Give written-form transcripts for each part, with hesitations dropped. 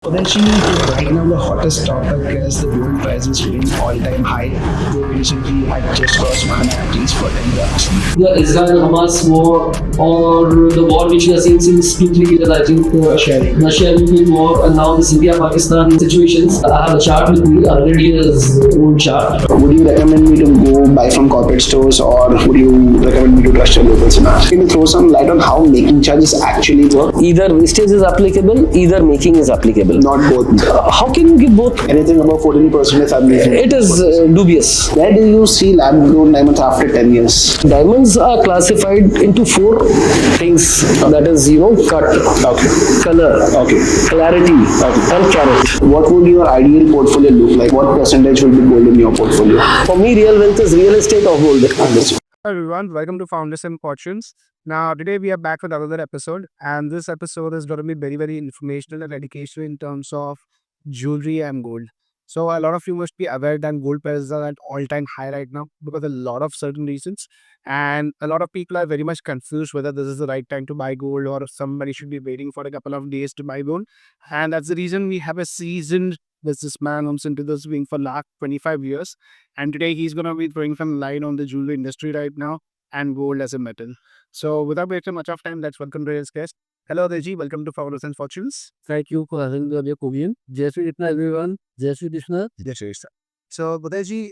Potentially, right now the hottest topic is the gold prices hitting all-time high. They recently had just crossed 1 lakh rupees for 10 grams. The Israel-Hamas war or the war which we are seeing since 2-3 years, I think Russia-Ukraine war and now this India-Pakistan situations. I have a chart with me, 100 years old chart. Would you recommend me to go buy from corporate stores, or would you recommend me to trust your local finance? Can you throw some light on how making charges actually work? Either wastage is applicable, either making is applicable. Not both. How can you give both? Anything above 14% is abnormal. It is dubious. Where do you see lab-grown diamonds after 10 years? Diamonds are classified into four things. That is, cut, color, clarity, and carat. What would your ideal portfolio look like? What percentage will be gold in your portfolio? For me, real wealth is real estate or gold. Understood. Hello everyone, welcome to Founders and Fortunes. Now, today we are back with another episode, and this episode is going to be very informational and educational in terms of jewelry and gold. So, a lot of you must be aware that gold prices are at all-time high right now because of a lot of certain reasons, and a lot of people are very much confused whether this is the right time to buy gold or if somebody should be waiting for a couple of days to buy gold. And that's the reason we have a seasoned businessman who's into this being for last 25 years, and today he's going to be throwing some light on the jewelry industry right now and gold as a metal. So without wasting much of time, let's welcome today's guest. Hello Deji, welcome to Founders and Fortunes. Thank you for having me on your Korean. Jai Shri Krishna, everyone. Jai Shri Krishna. Yes, sir. So Buddhaji,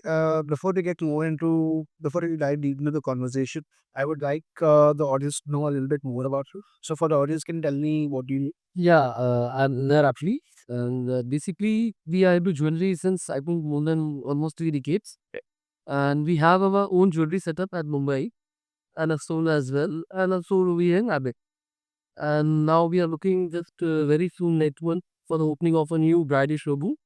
before we dive deep into the conversation, I would like the audience to know a little bit more about you. So for the audience, can you tell me what do you? Yeah, I'm there actually. And basically, we are into jewelry since I think more than almost 3 decades. And we have our own jewelry setup at Mumbai and a store as well. And also we in Abbey. And now we are looking just very soon next month for the opening of a new bridal showroom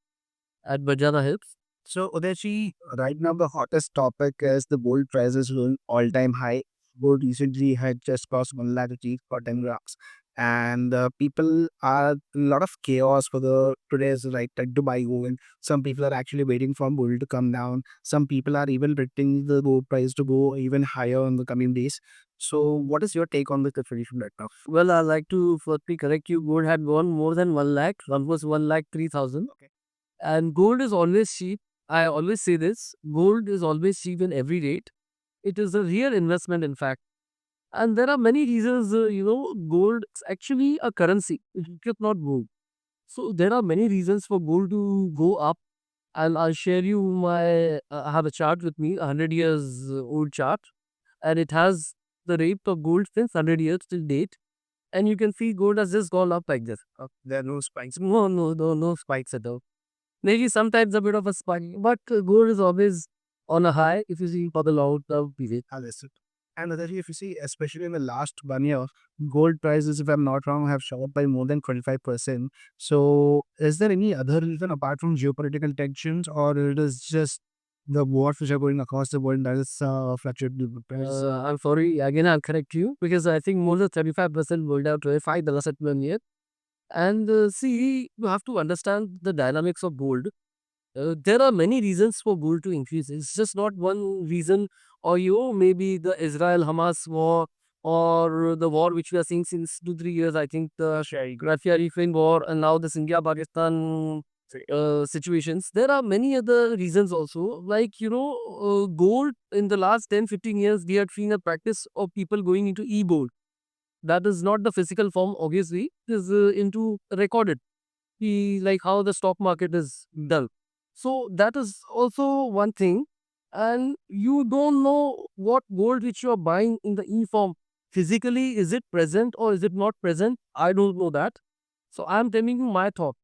at Bajana Hills. So Udaji, right now the hottest topic is the gold prices going all-time high. Gold recently had just crossed 1 lakh rupees for 10 grams. And people are a lot of chaos for the today's right time to buy gold. Some people are actually waiting for gold to come down. Some people are even predicting the gold price to go even higher in the coming days. So what is your take on this situation right now? Well, I'd like to firstly correct you. Gold had gone more than 1 lakh, almost 1 lakh 3,000. Okay. And gold is always cheap. I always say this, gold is always cheap in every rate. It is a real investment, in fact. And there are many reasons, gold is actually a currency. It is not gold. So there are many reasons for gold to go up. And I'll share you I have a chart with me, 100 years old chart. And it has the rate of gold since 100 years till date. And you can see gold has just gone up like this. There are no spikes. No spikes at all. Maybe sometimes a bit of a spike, but gold is always on a high if you see for the long term period. Understood. And Nadaji, if you see, especially in the last 1 year, gold prices, if I'm not wrong, have shot up by more than 25%. So, is there any other reason apart from geopolitical tensions, or it is just the wars which are going across the world that is fluctuating the price? I'm sorry, again, I'll correct you because I think more than 35% gold have 25 the last 1 year. And see, you have to understand the dynamics of gold. There are many reasons for gold to increase. It's just not one reason, or maybe the Israel-Hamas war or the war which we are seeing since 2-3 years. I think the Russia-Ukraine war and now this India-Pakistan situations. There are many other reasons also. Like, gold in the last 10-15 years, we had seen a practice of people going into e-gold. That is not the physical form, obviously. It is into recorded. Like how the stock market is done. So that is also one thing. And you don't know what gold which you are buying in the e-form. Physically, is it present or is it not present? I don't know that. So I'm telling you my thought.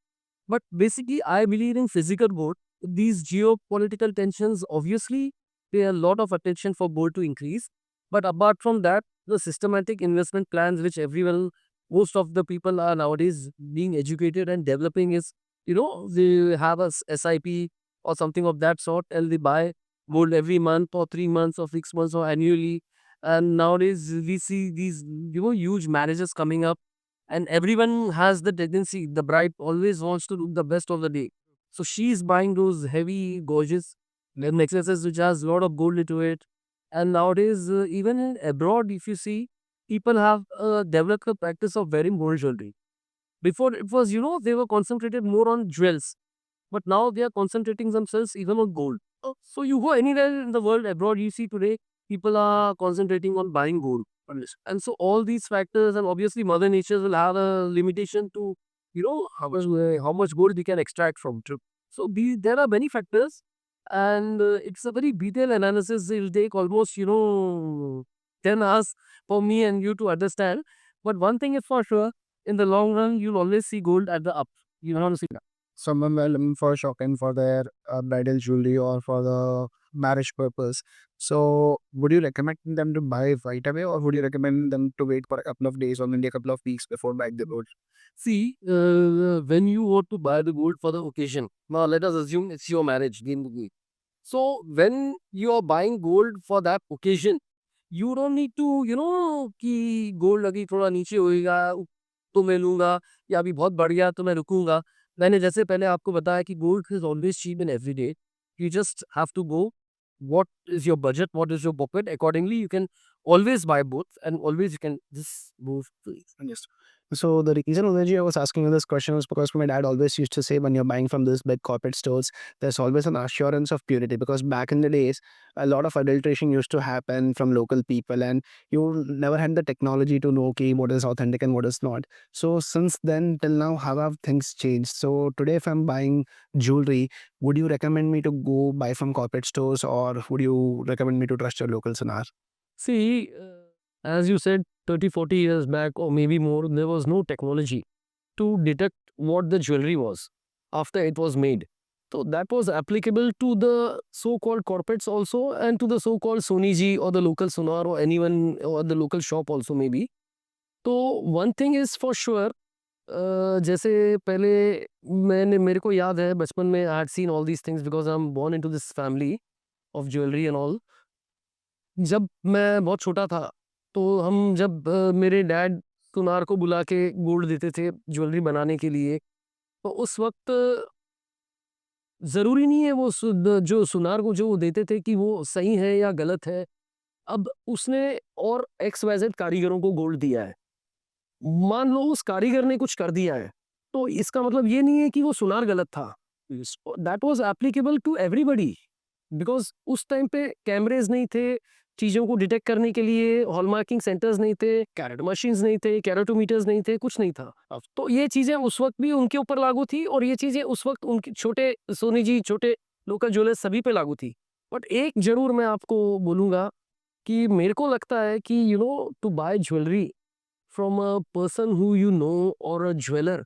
But basically, I believe in physical gold. These geopolitical tensions, obviously, pay a lot of attention for gold to increase. But apart from that, the systematic investment plans which everyone, most of the people are nowadays being educated and developing is, they have a SIP or something of that sort and they buy gold every month or 3 months or 6 months or annually. And nowadays we see these, huge marriages coming up and everyone has the tendency, the bride always wants to look the best of the day. So she's buying those heavy, gorgeous necklaces which has a lot of gold into it. And nowadays, even in abroad, if you see, people have developed a practice of wearing gold jewelry. Before it was, they were concentrated more on jewels, but now they are concentrating themselves even on gold. So you go anywhere in the world abroad, you see today people are concentrating on buying gold. And so all these factors, and obviously Mother Nature will have a limitation to, how much gold we can extract from. True. So there are many factors, and it's a very detailed analysis. It will take almost 10 hours for me and you to understand. But one thing is for sure, in the long run, you'll always see gold at the up. You know, see that. Someone were looking for shopping for their bridal jewelry or for the marriage purpose. So, would you recommend them to buy right away, or would you recommend them to wait for a couple of days or maybe a couple of weeks before buying the gold? See, when you want to buy the gold for the occasion, now let us assume it's your marriage. So when you are buying gold for that occasion, you don't need to, कि gold अभी थोड़ा नीचे होएगा तो मैं लूंगा, या अभी बहुत बढ़ गया तो मैं रुकूंगा. मैंने जैसे पहले आपको बताया कि gold is always cheap in every day. You just have to go. What is your budget? What is your pocket? Accordingly, you can always buy both, and always you can just move. Yes. So the reason Udaji I was asking you this question was because my dad always used to say when you're buying from this big corporate stores, there's always an assurance of purity because back in the days, a lot of adulteration used to happen from local people and you never had the technology to know okay, what is authentic and what is not. So since then till now, how have things changed? So today if I'm buying jewelry, would you recommend me to go buy from corporate stores or would you recommend me to trust your local sonar? See, as you said, 30, 40 years back, or maybe more, there was no technology to detect what the jewelry was after it was made. So that was applicable to the so-called corporates also, and to the so-called Soniji or the local sonar or anyone or the local shop also maybe. तो one thing is for sure, जैसे पहले मेरे को याद है बचपन में I had seen all these things because I am born into this family of jewellery and all. जब मैं बहुत छोटा था, तो हम जब मेरे डैड सुनार को बुला के गोल्ड देते थे ज्वेलरी बनाने के लिए, तो उस वक्त ज़रूरी नहीं है वो जो सुनार को जो वो देते थे कि वो सही है या गलत है. अब उसने और एक्स वाई जेड कारीगरों को गोल्ड दिया है. मान लो उस कारीगर ने कुछ कर दिया है, तो इसका मतलब ये नहीं है कि वो सुनार गलत था. That was applicable to everybody, because उस टाइम पे कैमरेज नहीं थे, चीज़ों को डिटेक्ट करने के लिए हॉलमार्किंग सेंटर्स नहीं थे, कैरेट मशीन्स नहीं थे, कैरेटोमीटर्स नहीं थे, कुछ नहीं था. तो ये चीज़ें उस वक्त भी उनके ऊपर लागू थी, और ये चीज़ें उस वक्त उनके छोटे सोनी जी, छोटे लोकल ज्वेलर्स सभी पे लागू थी. बट एक जरूर मैं आपको बोलूँगा कि मेरे को लगता है कि to buy jewellery from a person who you know or a jeweler,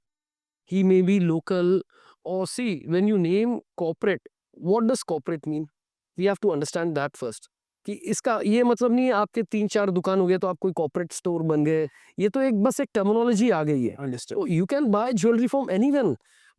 he may be local. Or see, when you name corporate, what does corporate mean? We have to understand that first. कि इसका ये मतलब नहीं है आपके 3-4 दुकान हो गए तो आप कोई कॉर्पोरेट स्टोर बन गए. ये तो एक बस एक टर्मिनोलॉजी आ गई है. So you can buy jewelry from anyone,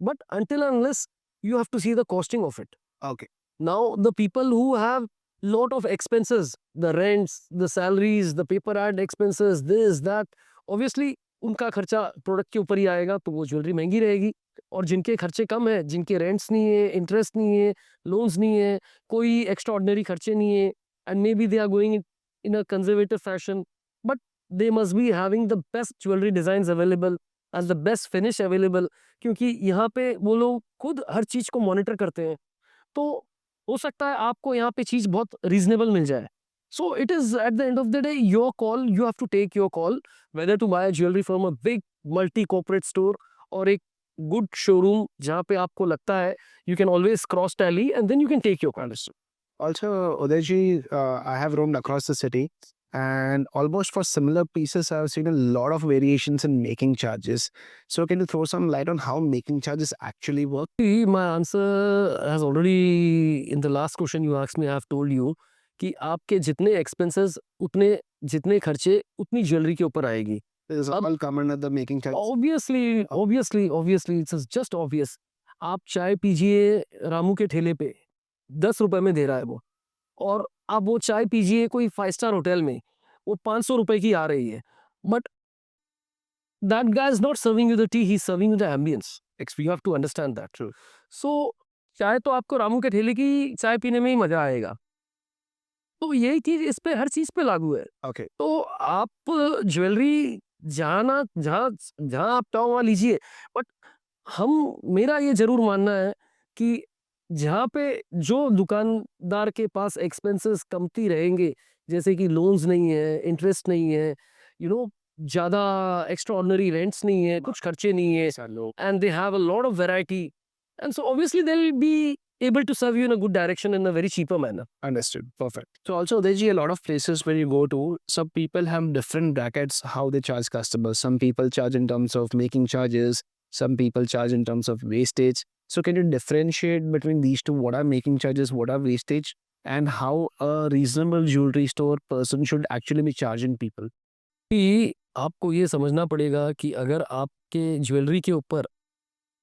but until and unless you have to see the costing of it. Okay. Now the people who have lot of expenses, the rents, the salaries, the paper ad expenses, this that, obviously उनका खर्चा product के ऊपर ही आएगा, तो वो jewellery महंगी रहेगी. और जिनके खर्चे कम है, जिनके रेंट्स नहीं है, इंटरेस्ट नहीं है, लोन्स नहीं है, कोई एक्स्ट्रा ऑर्डिनरी खर्चे नहीं है, and maybe they are going in a conservative fashion, but they must be having the best jewelry designs available and the best finish available, क्योंकि यहाँ पे वो लोग खुद हर चीज़ को मॉनिटर करते हैं. तो हो सकता है आपको यहाँ पे चीज़ बहुत रीजनेबल मिल जाए. So it is at the end of the day your call. You have to take your call whether to buy a jewelry from a big multi corporate store or a good showroom जहाँ पे आपको लगता है you can always cross tally and then you can take your call. Also, Udayji, I have roamed across the city and almost for similar pieces, I've seen a lot of variations in making charges. So, can you throw some light on how making charges actually work? See, my answer has already in the last question you asked me, I have told you कि आपके जितने expenses उतने जितने खर्चे उतनी jewellery के ऊपर आएगी. Is all common at the making charge? Obviously, it's just obvious. आप चाय पीजिए रामू के ठेले पे, 10 रुपए में दे रहा है वो, और आप वो चाय पीजिए कोई 5 स्टार होटल में, वो 500 रुपए की आ रही है. But that guy is not serving you the tea, he's serving you the ambience. You have to understand that. True. So चाय तो आपको रामू के ठेले की चाय पीने में ही मजा आएगा. तो यही चीज इस पे हर चीज पे लागू है. Okay. तो आप ज्वेलरी जहाँ जहाँ आप चाहो वहाँ लीजिए, बट मेरा ये ज़रूर मानना है कि जहाँ पे जो दुकानदार के पास एक्सपेंसेस कमती रहेंगे, जैसे कि लोन्स नहीं है, इंटरेस्ट नहीं है, ज़्यादा एक्स्ट्राऑर्डिनरी रेंट्स नहीं है, कुछ खर्चे नहीं है, and they have a lot of variety, and so obviously they will be able to serve you in a good direction in a very cheaper manner. Understood. Perfect. So also there's a lot of places where you go to, some people have different brackets how they charge customers. Some people charge in terms of making charges, some people charge in terms of wastage. So can you differentiate between these two? What are making charges, what are wastage, and how a reasonable jewelry store person should actually be charging people? कि आपको ये समझना पड़ेगा कि अगर आपके jewellery के ऊपर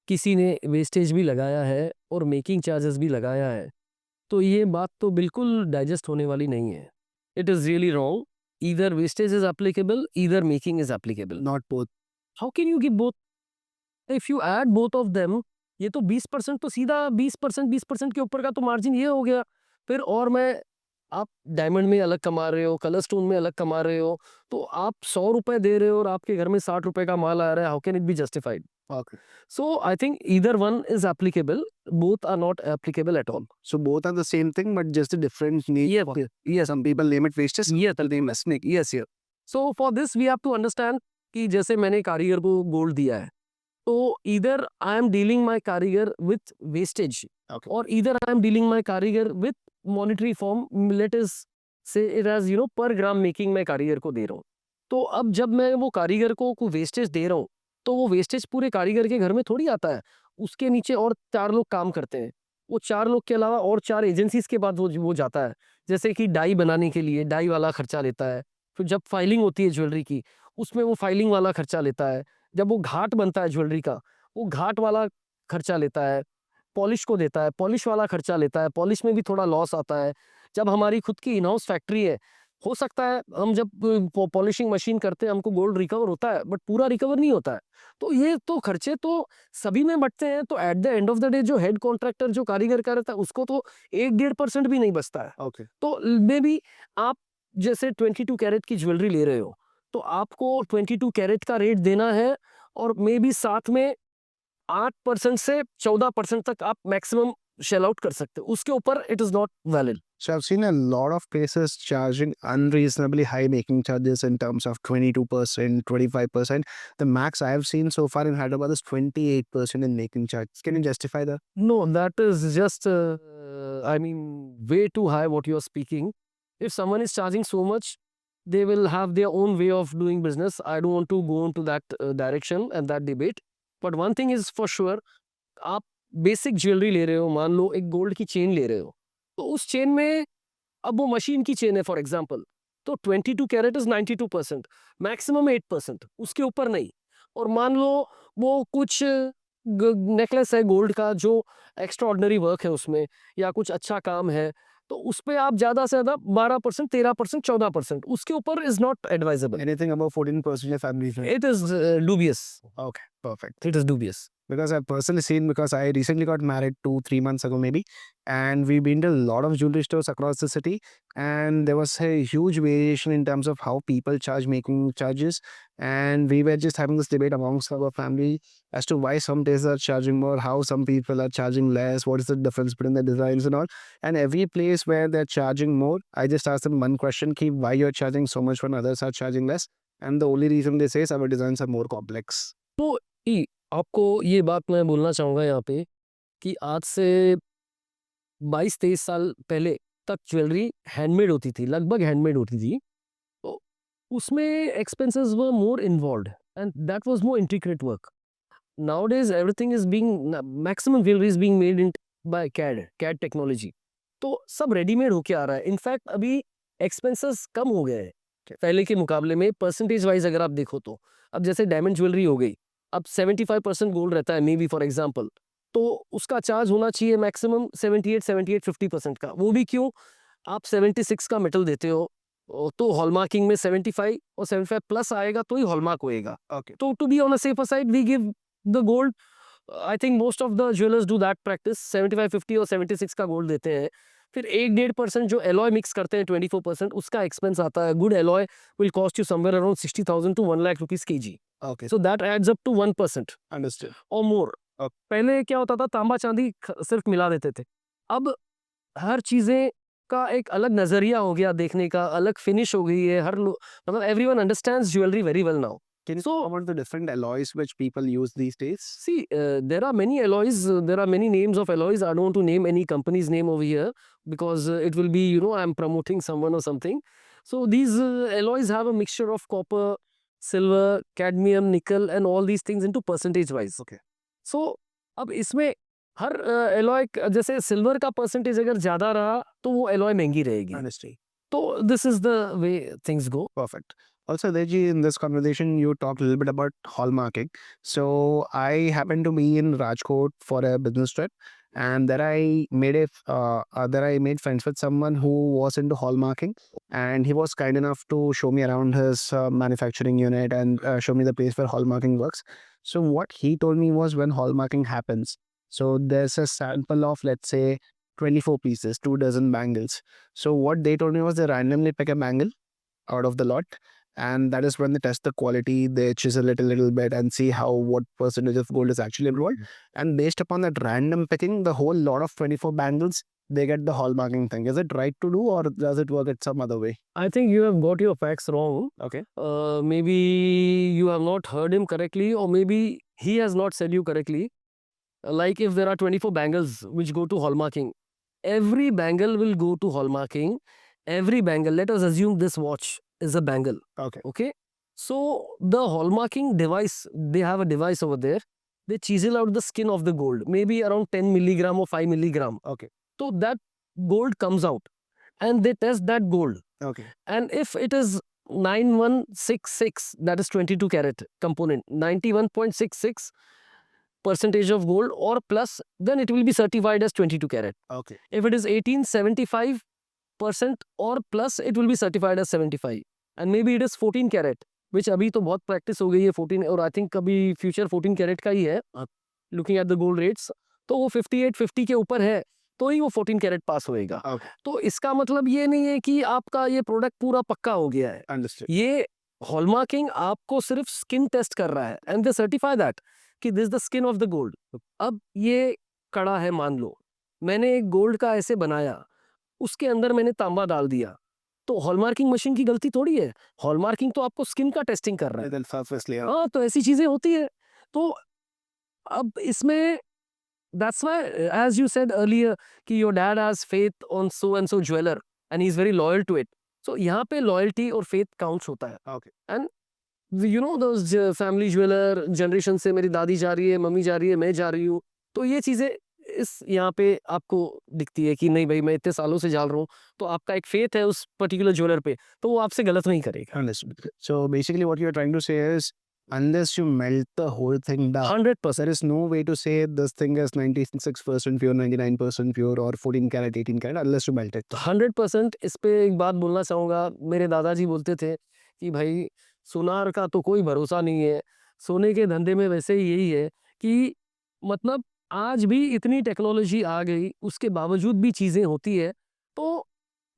किसी ने वेस्टेज भी लगाया है और मेकिंग चार्जेस भी लगाया है, तो ये बात तो बिल्कुल डाइजेस्ट होने वाली नहीं है. It is really wrong. Either wastage is applicable, either making is applicable. Not both. How can you give both? If you add both of them, ये तो 20% तो सीधा 20% के ऊपर का तो मार्जिन ये हो गया. फिर और मैं आप डायमंड में अलग कमा रहे हो, कलर स्टोन में अलग कमा रहे हो, तो आप 100 रुपए दे रहे हो और आपके घर में 60 रुपए का माल आ रहा है. How can it be justified? Okay. So I think either one is applicable. Both are not applicable at all. So both are the same thing, but just a different name. Yeah. Okay. Yeah. Some people name it wastage. Yeah. Some name it snake. Yes, yes. So for this we have to understand कि जैसे मैंने कारीगर को gold दिया है, तो either I am dealing my कारीगर with wastage, Okay. or either I am dealing my कारीगर with monetary form. Let us say it as per gram making मैं कारीगर को दे रहा हूँ. तो अब जब मैं वो कारीगर को वेस्टेज दे रहा हूँ, तो वो वेस्टेज पूरे कारीगर के घर में थोड़ी आता है. उसके नीचे और 4 लोग काम करते हैं. वो 4 लोग के अलावा और 4 एजेंसीज के बाद वो जाता है. जैसे कि डाई बनाने के लिए डाई वाला खर्चा लेता है. फिर जब फाइलिंग होती है ज्वेलरी की, उसमें वो फाइलिंग वाला खर्चा लेता है. जब वो घाट बनता है ज्वेलरी का, वो घाट वाला खर्चा लेता है. पॉलिश को देता है, पॉलिश वाला खर्चा लेता है. पॉलिश में भी थोड़ा लॉस आता है. जब हमारी खुद की इन हाउस फैक्ट्री है, हो सकता है हम जब पॉलिशिंग मशीन करते हैं हमको गोल्ड रिकवर होता है, बट पूरा रिकवर नहीं होता है. तो ये तो खर्चे तो सभी में बटते हैं. तो at the end of the day जो हेड कॉन्ट्रैक्टर जो कारीगर का रहता है, उसको तो 1-1.5% भी नहीं बचता है. Okay. तो मे बी आप जैसे 22 कैरेट की ज्वेलरी ले रहे हो, तो आपको 22 कैरेट का रेट देना है, और मे बी साथ में 8% से 14% तक आप मैक्सिमम शेल आउट कर सकते हो. उसके ऊपर it is not valid. So I've seen a lot of places charging unreasonably high making charges in terms of 22%, 25%. The max I've seen so far in Hyderabad is 28% in making charges. Can you justify that? No, that is just, I mean, way too high what you are speaking. If someone is charging so much, they will have their own way of doing business. I don't want to go into that direction and that debate. But one thing is for sure, आप basic jewellery ले रहे हो, मान लो एक gold की chain ले रहे हो, तो उस चेन में अब वो मशीन की चेन है फॉर एग्जांपल, तो 22 कैरेट इज 92%, मैक्सिमम 8%, उसके ऊपर नहीं. और मान लो वो कुछ नेकलेस है गोल्ड का जो एक्स्ट्रा ऑर्डिनरी वर्क है उसमें, या कुछ अच्छा काम है, तो उस पे आप ज्यादा से ज्यादा 12%, 13%, 14%, उसके ऊपर is not advisable. Anything above 14% if I'm leaving. It is dubious. Okay, perfect. It is dubious. Because I've personally seen, because I recently got married 2-3 months ago maybe, and we've been to a lot of jewelry stores across the city, and there was a huge variation in terms of how people charge making charges, and we were just having this debate amongst our family as to why some places are charging more, how some people are charging less, what is the difference between the designs and all. And every place where they're charging more, I just ask them one question, ki why you're charging so much when others are charging less, and the only reason they say is our designs are more complex. तो आपको ये बात मैं बोलना चाहूँगा यहाँ पे कि आज से 22-23 साल पहले तक ज्वेलरी हैंडमेड होती थी, लगभग हैंडमेड होती थी. तो उसमें expenses were more involved and that was more intricate work. Nowadays everything is being, maximum jewellery is being made in by CAD technology. तो सब रेडीमेड होके आ रहा है. इनफैक्ट अभी एक्सपेंसेस कम हो गए हैं पहले के मुकाबले में, परसेंटेज वाइज अगर आप देखो तो. अब जैसे डायमंड ज्वेलरी हो गई, अब 75% गोल्ड रहता है मे बी फॉर एग्जांपल, तो उसका चार्ज होना चाहिए मैक्सिमम 78-50% का. वो भी क्यों? आप 76 का मेटल देते हो, तो हॉलमार्किंग में 75 और 75 प्लस आएगा तो ही हॉलमार्क होएगा. Okay. तो to be on a safer side we give the gold. I think most of the jewellers do that practice. 75, 50 और 76 का गोल्ड देते हैं. फिर 1-1.5% जो एलॉय मिक्स करते हैं 24% उसका एक्सपेंस आता है. Good alloy will cost you somewhere around 60,000 to 1 lakh rupees kg. Okay. So that adds up to 1% Understood. or more. Okay. पहले क्या होता था, तांबा चांदी सिर्फ मिला देते थे. अब हर चीजें का एक अलग नजरिया हो गया देखने का, अलग फिनिश हो गई है. हर मतलब everyone understands jewellery very well now. Can you So- talk about the different alloys which people use these days? See, there are many alloys. There are many names of alloys. I don't want to name any company's name over here because it will be, I'm promoting someone or something. So these alloys have a mixture of copper, silver, cadmium, nickel, and all these things into percentage wise. Okay. So अब इसमें हर alloy जैसे silver का percentage अगर ज्यादा रहा तो वो alloy महंगी रहेगी. Understood. तो this is the way things go. Perfect. Also, Deji, in this conversation, you talked a little bit about hallmarking. So, I happened to be in Rajkot for a business trip, and there I made friends with someone who was into hallmarking, and he was kind enough to show me around his manufacturing unit and show me the place where hallmarking works. So, what he told me was when hallmarking happens, so there's a sample of, let's say, 24 pieces, 2 dozen bangles. So, what they told me was they randomly pick a bangle out of the lot, and that is when they test the quality. They chisel it a little bit and see what percentage of gold is actually involved, and based upon that random picking, the whole lot of 24 bangles, they get the hallmarking thing. Is it right to do, or does it work at some other way? I think you have got your facts wrong. Okay. Maybe you have not heard him correctly, or maybe he has not said you correctly. Like if there are 24 bangles which go to hallmarking, every bangle will go to hallmarking. Every bangle, let us assume this watch is a bangle. Okay. Okay. So the hallmarking device, they have a device over there. They chisel out the skin of the gold, maybe around 10 milligram or 5 milligram. Okay. So that gold comes out and they test that gold. Okay. And if it is 9166, that is 22 carat component, 91.66 percentage of gold or plus, then it will be certified as 22 carat. Okay. If it is 1875% or plus, it will be certified as 75. And maybe it is 14 carat, which अभी तो बहुत practice हो गई है 14, और I think अभी future 14 carat का ही है. Looking at the gold rates, तो वो 58-50 के ऊपर है, तो ही वो 14 कैरेट पास होएगा. Okay. तो इसका मतलब ये नहीं है कि आपका ये प्रोडक्ट पूरा पक्का हो गया है. Understood. ये हॉलमार्किंग आपको सिर्फ स्किन टेस्ट कर रहा है, एंड दे सर्टिफाई दैट कि this the skin of the gold. अब ये कड़ा है, मान लो मैंने एक गोल्ड का ऐसे बनाया, उसके अंदर मैंने तांबा डाल दिया, तो हॉलमार्किंग मशीन की गलती थोड़ी है. हॉलमार्किंग तो आपको स्किन का टेस्टिंग कर रहा है. Then surface layer. हाँ, तो ऐसी चीजें होती है. तो अब इसमें that's why, as you said earlier, कि your dad has faith on so and so jeweler and he is very loyal to it. So यहाँ पे loyalty और faith counts होता है. Okay. And you know those family jeweler generation से मेरी दादी जा रही है, मम्मी जा रही है, मैं जा रही हूँ, तो ये चीजें इस यहाँ पे आपको दिखती है कि नहीं भाई मैं इतने सालों से जा रहा हूँ, तो आपका एक फेथ है उस पर्टिकुलर ज्वेलर पे, तो वो आपसे गलत नहीं करेगा. Understood. So basically, what you're trying to say is, unless you melt the whole thing down, 100%. there is no way to say this thing is 96% pure, 99% pure, or 14 karat, 18 karat, unless you melt it. 100% इस पे एक बात बोलना चाहूँगा. मेरे दादाजी बोलते थे कि भाई सुनार का तो कोई भरोसा नहीं है, सोने के धंधे में वैसे ही यही है कि मतलब आज भी इतनी टेक्नोलॉजी आ गई, उसके बावजूद भी चीज़ें होती है. तो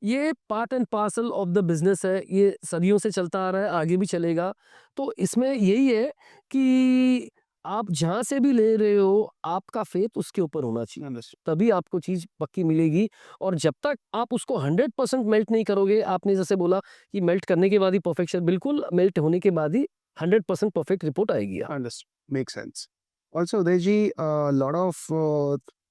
ये part and parcel of the business है, ये सदियों से चलता आ रहा है, आगे भी चलेगा. तो इसमें यही है कि आप जहाँ से भी ले रहे हो, आपका फेथ उसके ऊपर होना चाहिए, Understood. तभी आपको चीज़ पक्की मिलेगी. और जब तक आप उसको 100% मेल्ट नहीं करोगे, आपने जैसे बोला कि मेल्ट करने के बाद ही परफेक्शन, बिल्कुल मेल्ट होने के बाद ही 100% परफेक्ट रिपोर्ट आएगी. Understood. Makes sense. Also, Deji, a lot of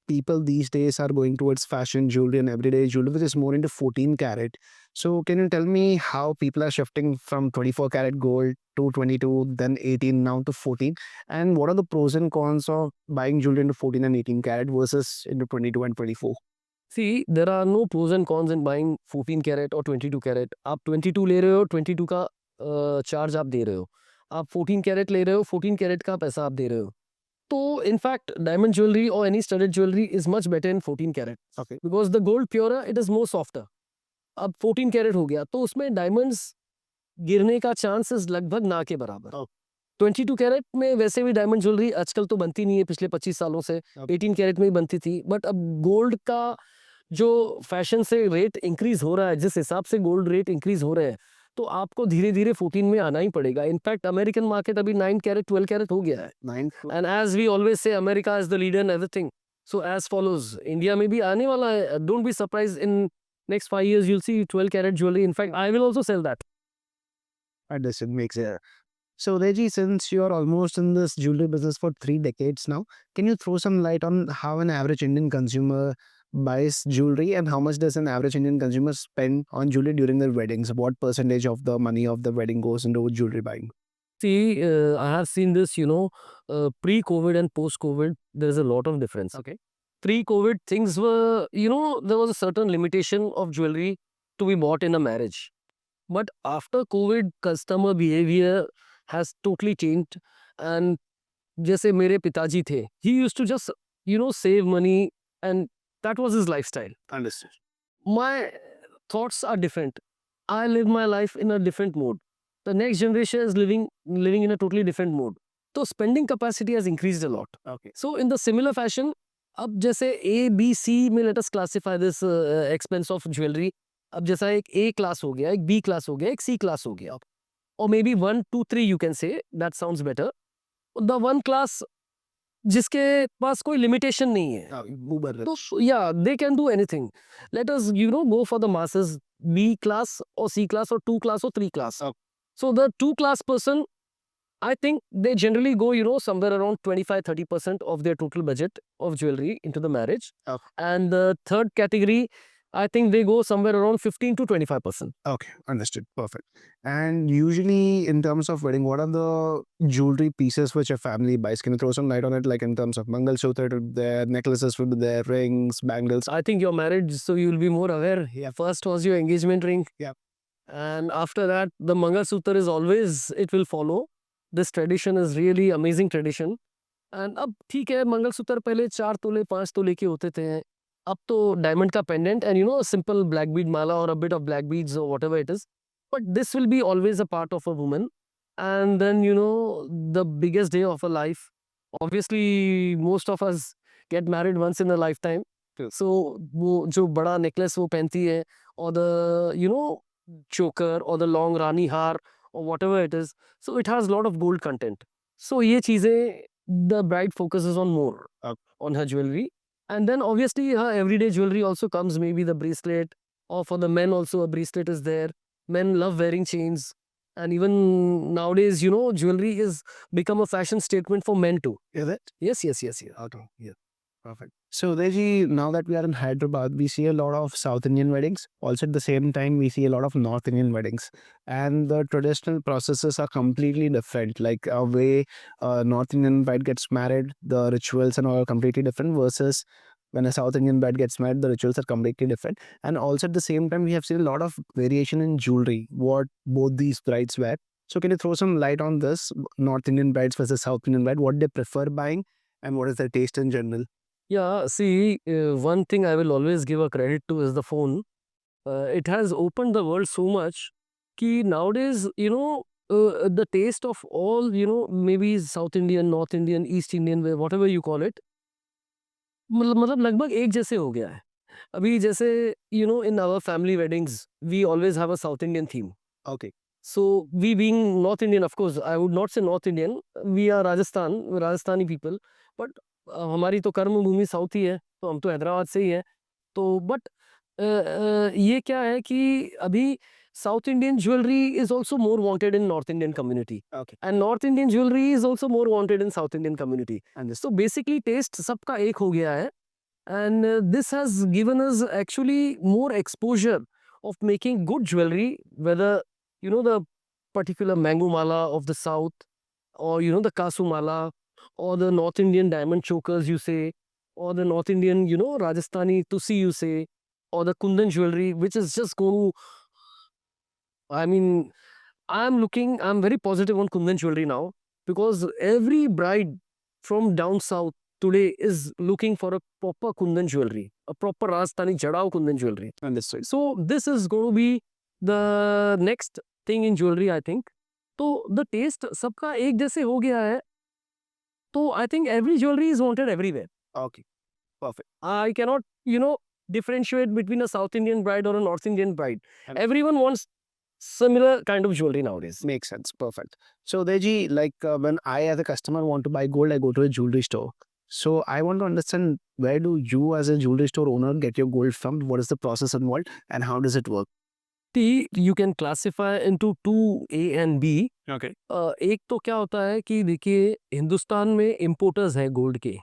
people these days are going towards fashion jewelry and everyday jewelry, which is more into 14 karat. So, can you tell me how people are shifting from 24 karat gold to 22, then 18, now to 14? And what are the pros and cons of buying jewelry into 14 and 18 karat versus into 22 and 24? See, there are no pros and cons in buying 14 carat और 22 carat. आप 22 ले रहे हो, 22 का charge आप दे रहे हो. आप 14 कैरेट ले रहे हो, 14 कैरेट का पैसा आप दे रहे हो. तो इनफैक्ट डायमंड ज्वेलरी और any studded jewellery is much better in 14 carat, Okay. Because the gold pure it is more softer. अब 14 कैरेट हो गया तो उसमें डायमंड्स गिरने का चांसेस लगभग ना के बराबर. Okay. 22 कैरेट में वैसे भी डायमंड ज्वेलरी आजकल तो बनती नहीं है, पिछले 25 सालों से Okay. 18 कैरेट में ही बनती थी. बट अब गोल्ड का जो फैशन से रेट इंक्रीज हो रहा है, जिस हिसाब से गोल्ड रेट इंक्रीज हो रहे हैं, तो आपको धीरे धीरे 14 में आना ही पड़ेगा. इनफैक्ट अमेरिकन मार्केट अभी 9 कैरेट 12 कैरेट हो गया है. 9 and as we always say America is the leader in everything. So as follows India में भी आने वाला है. Don't be surprise in next 5 years you'll see 12 carat jewelry. In fact, I will also sell that. Understood. Makes sense. So, Reji, since you're almost in this jewelry business for 3 decades now, can you throw some light on how an average Indian consumer buys jewelry and how much does an average Indian consumer spend on jewelry during their weddings? What percentage of the money of the wedding goes into jewelry buying? See, I have seen this, pre-COVID and post-COVID, there's a lot of difference. Okay. Pre-COVID, things were, there was a certain limitation of jewelry to be bought in a marriage. But after COVID, customer behavior has totally changed. And जैसे मेरे पिताजी थे, he used to just, save money, and that was his lifestyle. Understood. My thoughts are different. I live my life in a different mode. The next generation is living in a totally different mode. So spending capacity has increased a lot. Okay. So in the similar fashion, अब जैसे A, B, C में let us classify this expense of jewelry. अब जैसा एक A class हो गया, एक B class हो गया, एक C class हो गया. Or maybe 1, 2, 3 you can say. That sounds better. The one class जिसके पास कोई limitation नहीं है. So, yeah, they can do anything. Let us, go for the masses, B class or C class or 2 class or 3 class. Okay. So the 2 class person, I think they generally go, somewhere around 25-30% of their total budget of jewelry into the marriage. Okay. And the third category, I think they go somewhere around 15 to 25%. Okay, understood. Perfect. And usually, in terms of wedding, what are the jewelry pieces which a family buys? Can you throw some light on it? Like in terms of Mangal Sutra to their necklaces, to their rings, bangles. I think you're married, so you'll be more aware. Yeah. First was your engagement ring. Yeah. And after that, the Mangal Sutra is always, it will follow. This tradition is really amazing tradition. And अब ठीक है, मंगल सूत्र पहले 4 तोले 5 तोले के होते थे. अब तो डायमंड का pendant and simple black bead माला और a bit of black beads और whatever it is. But this will be always a part of a woman. And then the biggest day of a life. Obviously most of us get married once in a lifetime. So वो जो बड़ा necklace वो पहनती है, और the choker or the long rani har or whatever it is, so it has a lot of gold content. So ye cheeze the bride focuses on more on her jewelry. And then obviously her everyday jewelry also comes, maybe the bracelet, or for the men also a bracelet is there. Men love wearing chains, and even nowadays jewelry is become a fashion statement for men too. Is it? Yes. Okay. Yeah. Perfect. So, Reji, now that we are in Hyderabad, we see a lot of South Indian weddings. Also, at the same time, we see a lot of North Indian weddings. And the traditional processes are completely different. Like a way North Indian bride gets married, the rituals and all are completely different versus when a South Indian bride gets married, the rituals are completely different. And also, at the same time, we have seen a lot of variation in jewelry, what both these brides wear. So, can you throw some light on this? North Indian brides versus South Indian bride, what they prefer buying and what is their taste in general? Yeah, see, one thing I will always give a credit to is the phone. It has opened the world so much कि nowadays, the taste of all, maybe South Indian, North Indian, East Indian, whatever you call it, मतलब लगभग एक जैसे हो गया है. अभी जैसे, in our family weddings, we always have a South Indian theme. Okay. So, we being North Indian, of course, I would not say North Indian, we are Rajasthani people, but हमारी तो कर्म भूमि साउथ ही है, तो हम तो हैदराबाद से ही है. तो बट ये क्या है कि अभी South Indian jewellery is also more wanted in North Indian community, and North Indian jewellery is also more wanted in South Indian community. So basically taste सबका एक हो गया है, and this has given us actually more exposure of making good jewellery, whether the particular mango mala of the south, or the kasu mala, or the North Indian diamond chokers you say, or the North Indian, Rajasthani tusi you say, or the Kundan jewelry, which is just going to, I mean, I'm very positive on Kundan jewelry now, because every bride from down south today is looking for a proper Kundan jewelry, a proper Rajasthani Jadao Kundan jewelry. Understood. So this is going to be the next thing in jewelry, I think. तो the taste सबका एक जैसे हो गया है, तो I think every jewelry is wanted everywhere. Okay. Perfect. I cannot, differentiate between a South Indian bride or a North Indian bride. And- Everyone wants similar kind of jewelry nowadays. Makes sense. Perfect. So, Deji, like when I, as a customer, want to buy gold, I go to a jewelry store. So, I want to understand, where do you, as a jewelry store owner, get your gold from? What is the process involved, and how does it work? See, you can classify into two A and B. Okay. एक तो क्या होता है कि देखिए हिंदुस्तान में importers हैं gold के.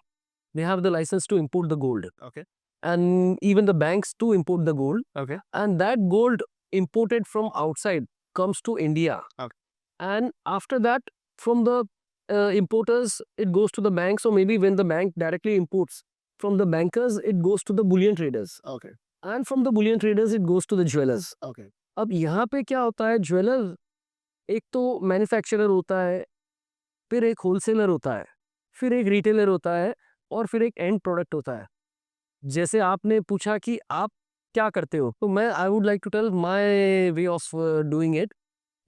They have the license to import the gold. Okay. And even the banks to import the gold. Okay. And that gold imported from outside comes to India. Okay. And after that, from the importers, it goes to the banks, or maybe when the bank directly imports from the bankers, it goes to the bullion traders. Okay. And from the bullion traders, it goes to the jewelers. Okay. अब यहाँ पे क्या होता है, jeweller एक तो manufacturer होता है, फिर एक होलसेलर होता है, फिर एक रिटेलर होता है, और फिर एक एंड प्रोडक्ट होता है. जैसे आपने पूछा कि आप क्या करते हो, तो मैं I would like to tell my way of doing it.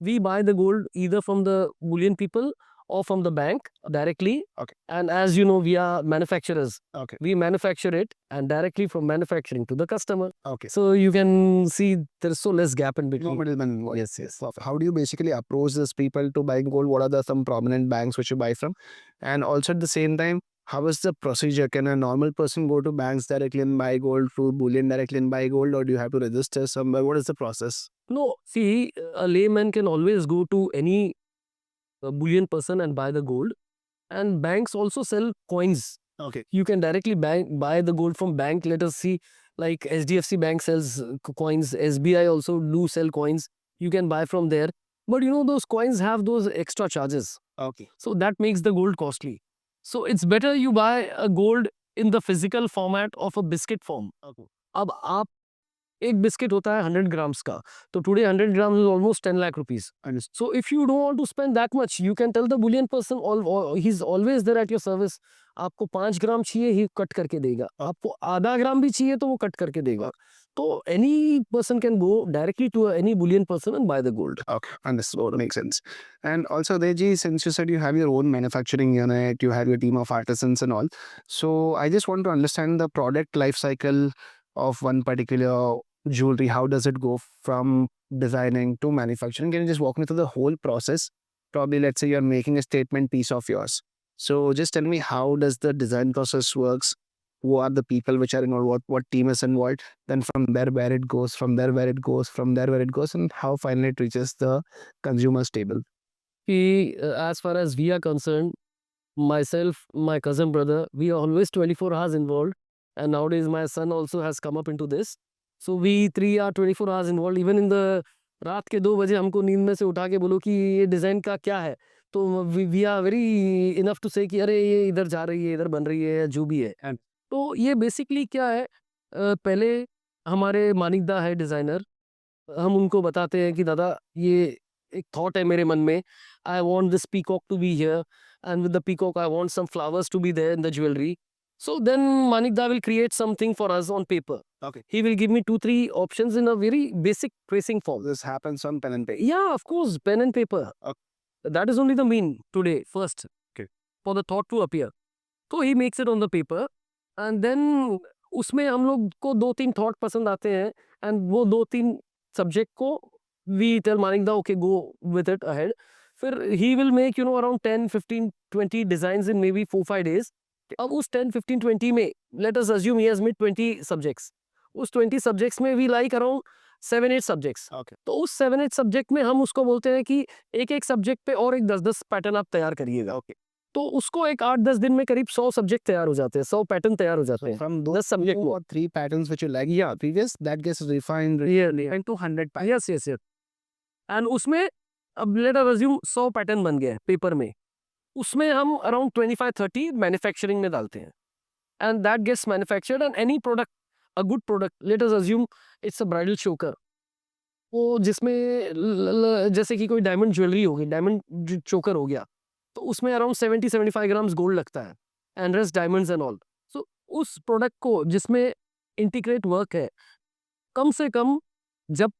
We buy the gold either from the bullion people or from the bank directly. Okay. And as you know, we are manufacturers. Okay. We manufacture it and directly from manufacturing to the customer. Okay. So you can see there's so less gap in No between. middleman involved. Yes, yes. Perfect. How do you basically approach these people to buy gold? What are the some prominent banks which you buy from? And also at the same time, how is the procedure? Can a normal person go to banks directly and buy gold, through bullion directly and buy gold, or do you have to register somewhere? What is the process? No, see, a layman can always go to any bullion person and buy the gold. And banks also sell coins. Okay. You can directly buy the gold from bank. Let us see, like HDFC Bank sells coins. SBI also do sell coins. You can buy from there. But you know, those coins have those extra charges. Okay. So that makes the gold costly. So it's better you buy a gold in the physical format of a biscuit form. Okay. अब आप एक biscuit होता है 100 grams का, तो today 100 grams is almost 10 lakh rupees. Understood. So if you don't want to spend that much, you can tell the bullion person, he's always there at your service. आपको 5 ग्राम चाहिए, ही cut करके देगा. आपको आधा ग्राम भी चाहिए तो वो कट करके देगा. तो any person can go directly to any bullion person and buy the gold. Okay, understood. Makes sense. And also, Deji, since you said you have your own manufacturing unit, you have your team of artisans and all. So I just want to understand the product life cycle of one particular jewelry. How does it go from designing to manufacturing? Can you just walk me through the whole process? Probably, let's say you're making a statement piece of yours. So just tell me, how does the design process works? Who are the people which are involved? What team is involved? Then from there, where it goes, from there, where it goes, from there, where it goes, and how finally it reaches the consumer's table. As far as we are concerned, myself, my cousin brother, we are always 24 hours involved. And nowadays my son also has come up into this. So we three are 24 hours involved. Even in the रात के 2 बजे हमको नींद में से उठा के बोलो कि ये डिज़ाइन का क्या है, तो we are very enough to say कि अरे ये इधर जा रही है, इधर बन रही है, जो भी है. तो ये बेसिकली क्या है, पहले हमारे मानिकदा है डिज़ाइनर, हम उनको बताते हैं कि दादा ये एक थॉट है मेरे मन में, I want this peacock to be here, and with the peacock I want some flowers to be there in the jewellery. So then Manikda will create something for us on paper. Okay. He will give me 2-3 options in a very basic tracing form. This happens on pen and paper. Yeah, of course, pen and paper. Okay. That is only the mean today, first. Okay. For the thought to appear. So he makes it on the paper, and then उसमें हम लोग को 2-3 thought पसंद आते हैं, and वो 2-3 subject को we tell Manikda, okay, go with it ahead. फिर he will make, you know, around 10, 15, 20 designs in maybe 4-5 days. अब उस 10, 15, 20 में let us assume he has made 20 subjects. उस 20 subjects में we like around 7-8 subjects. Okay. तो उस 7-8 subject में हम उसको बोलते हैं कि एक-एक subject पे और एक 10-10 पैटर्न आप तैयार करिएगा. Okay. तो उसको एक 8-10 दिन में करीब 100 सब्जेक्ट तैयार हो जाते हैं, 100 पैटर्न तैयार हो जाते हैं. From 10 those subject 2 or 3 patterns which you like, yeah, previous, that gets refined into 100 patterns. Yes. And उसमें अब लेट अस अज्यूम 100 पैटर्न बन गए पेपर में, उसमें हम अराउंड 25-30 मैन्युफैक्चरिंग में डालते हैं, and that gets manufactured. And any product, a good product, let us assume it's a bridal choker, वो जिसमें जैसे कि कोई डायमंड ज्वेलरी होगी, डायमंड चोकर हो गया, तो उसमें अराउंड 70-75 ग्राम्स गोल्ड लगता है, and rest diamonds and all. So उस प्रोडक्ट को जिसमें इंटीग्रेट वर्क है, कम से कम जब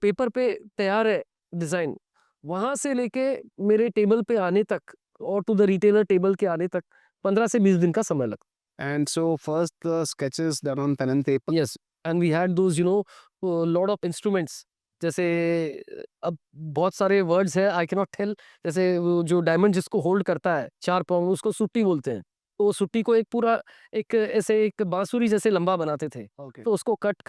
पेपर पे तैयार है डिज़ाइन, वहाँ से लेके मेरे टेबल पे आने तक और टू द रिटेलर टेबल के आने तक 15 से 20 दिन का समय लगता And so first the sketches done on pen and paper. Yes, and we had those, lot of instruments. जैसे अब बहुत सारे वर्ड्स हैं, आई कैनॉट टेल। जैसे वो जो डायमंड जिसको होल्ड करता है 4 पाँव, उसको सुट्टी बोलते हैं। तो सुट्टी को एक पूरा एक ऐसे एक बांसुरी जैसे लंबा बनाते थे। Okay. तो उसको कट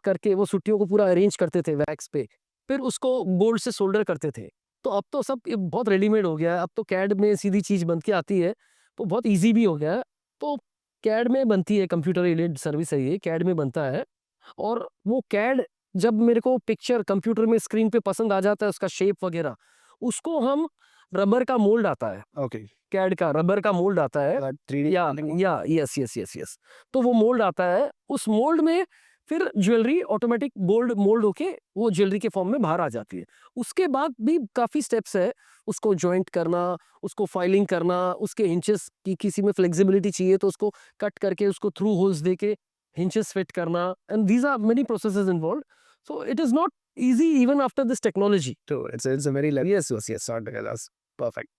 करके वो सुट्टियों को पूरा अरेंज करते थे वैक्स पे। फिर उसको गोल्ड से सोल्डर करते थे। तो अब तो सब ये बहुत रेडीमेड हो गया है। अब तो कैड में सीधी चीज़ बन के आती है, तो बहुत ईज़ी भी हो गया है। तो कैड में बनती है, कंप्यूटर एडेड सर्विस है ये, कैड में बनता है। और वो कैड जब मेरे को पिक्चर कंप्यूटर में स्क्रीन पे पसंद आ जाता है, उसका शेप वगैरह, उसको हम रबर का मोल्ड आता है, Okay. कैड का रबर का मोल्ड आता है। That 3D या printing. यस। तो वो मोल्ड आता है, उस मोल्ड में फिर ज्वेलरी ऑटोमेटिक मोल्ड होके वो ज्वेलरी के फॉर्म में बाहर आ जाती है। उसके बाद भी काफ़ी स्टेप्स है, उसको जॉइंट करना, उसको फाइलिंग करना, उसके हिंचेस की किसी में फ्लेक्सिबिलिटी चाहिए तो उसको कट करके उसको थ्रू होल्स दे के hinges fit करना, and these are many processes involved, so it is not easy even after this technology. So it's a very Yes. sort of that's perfect.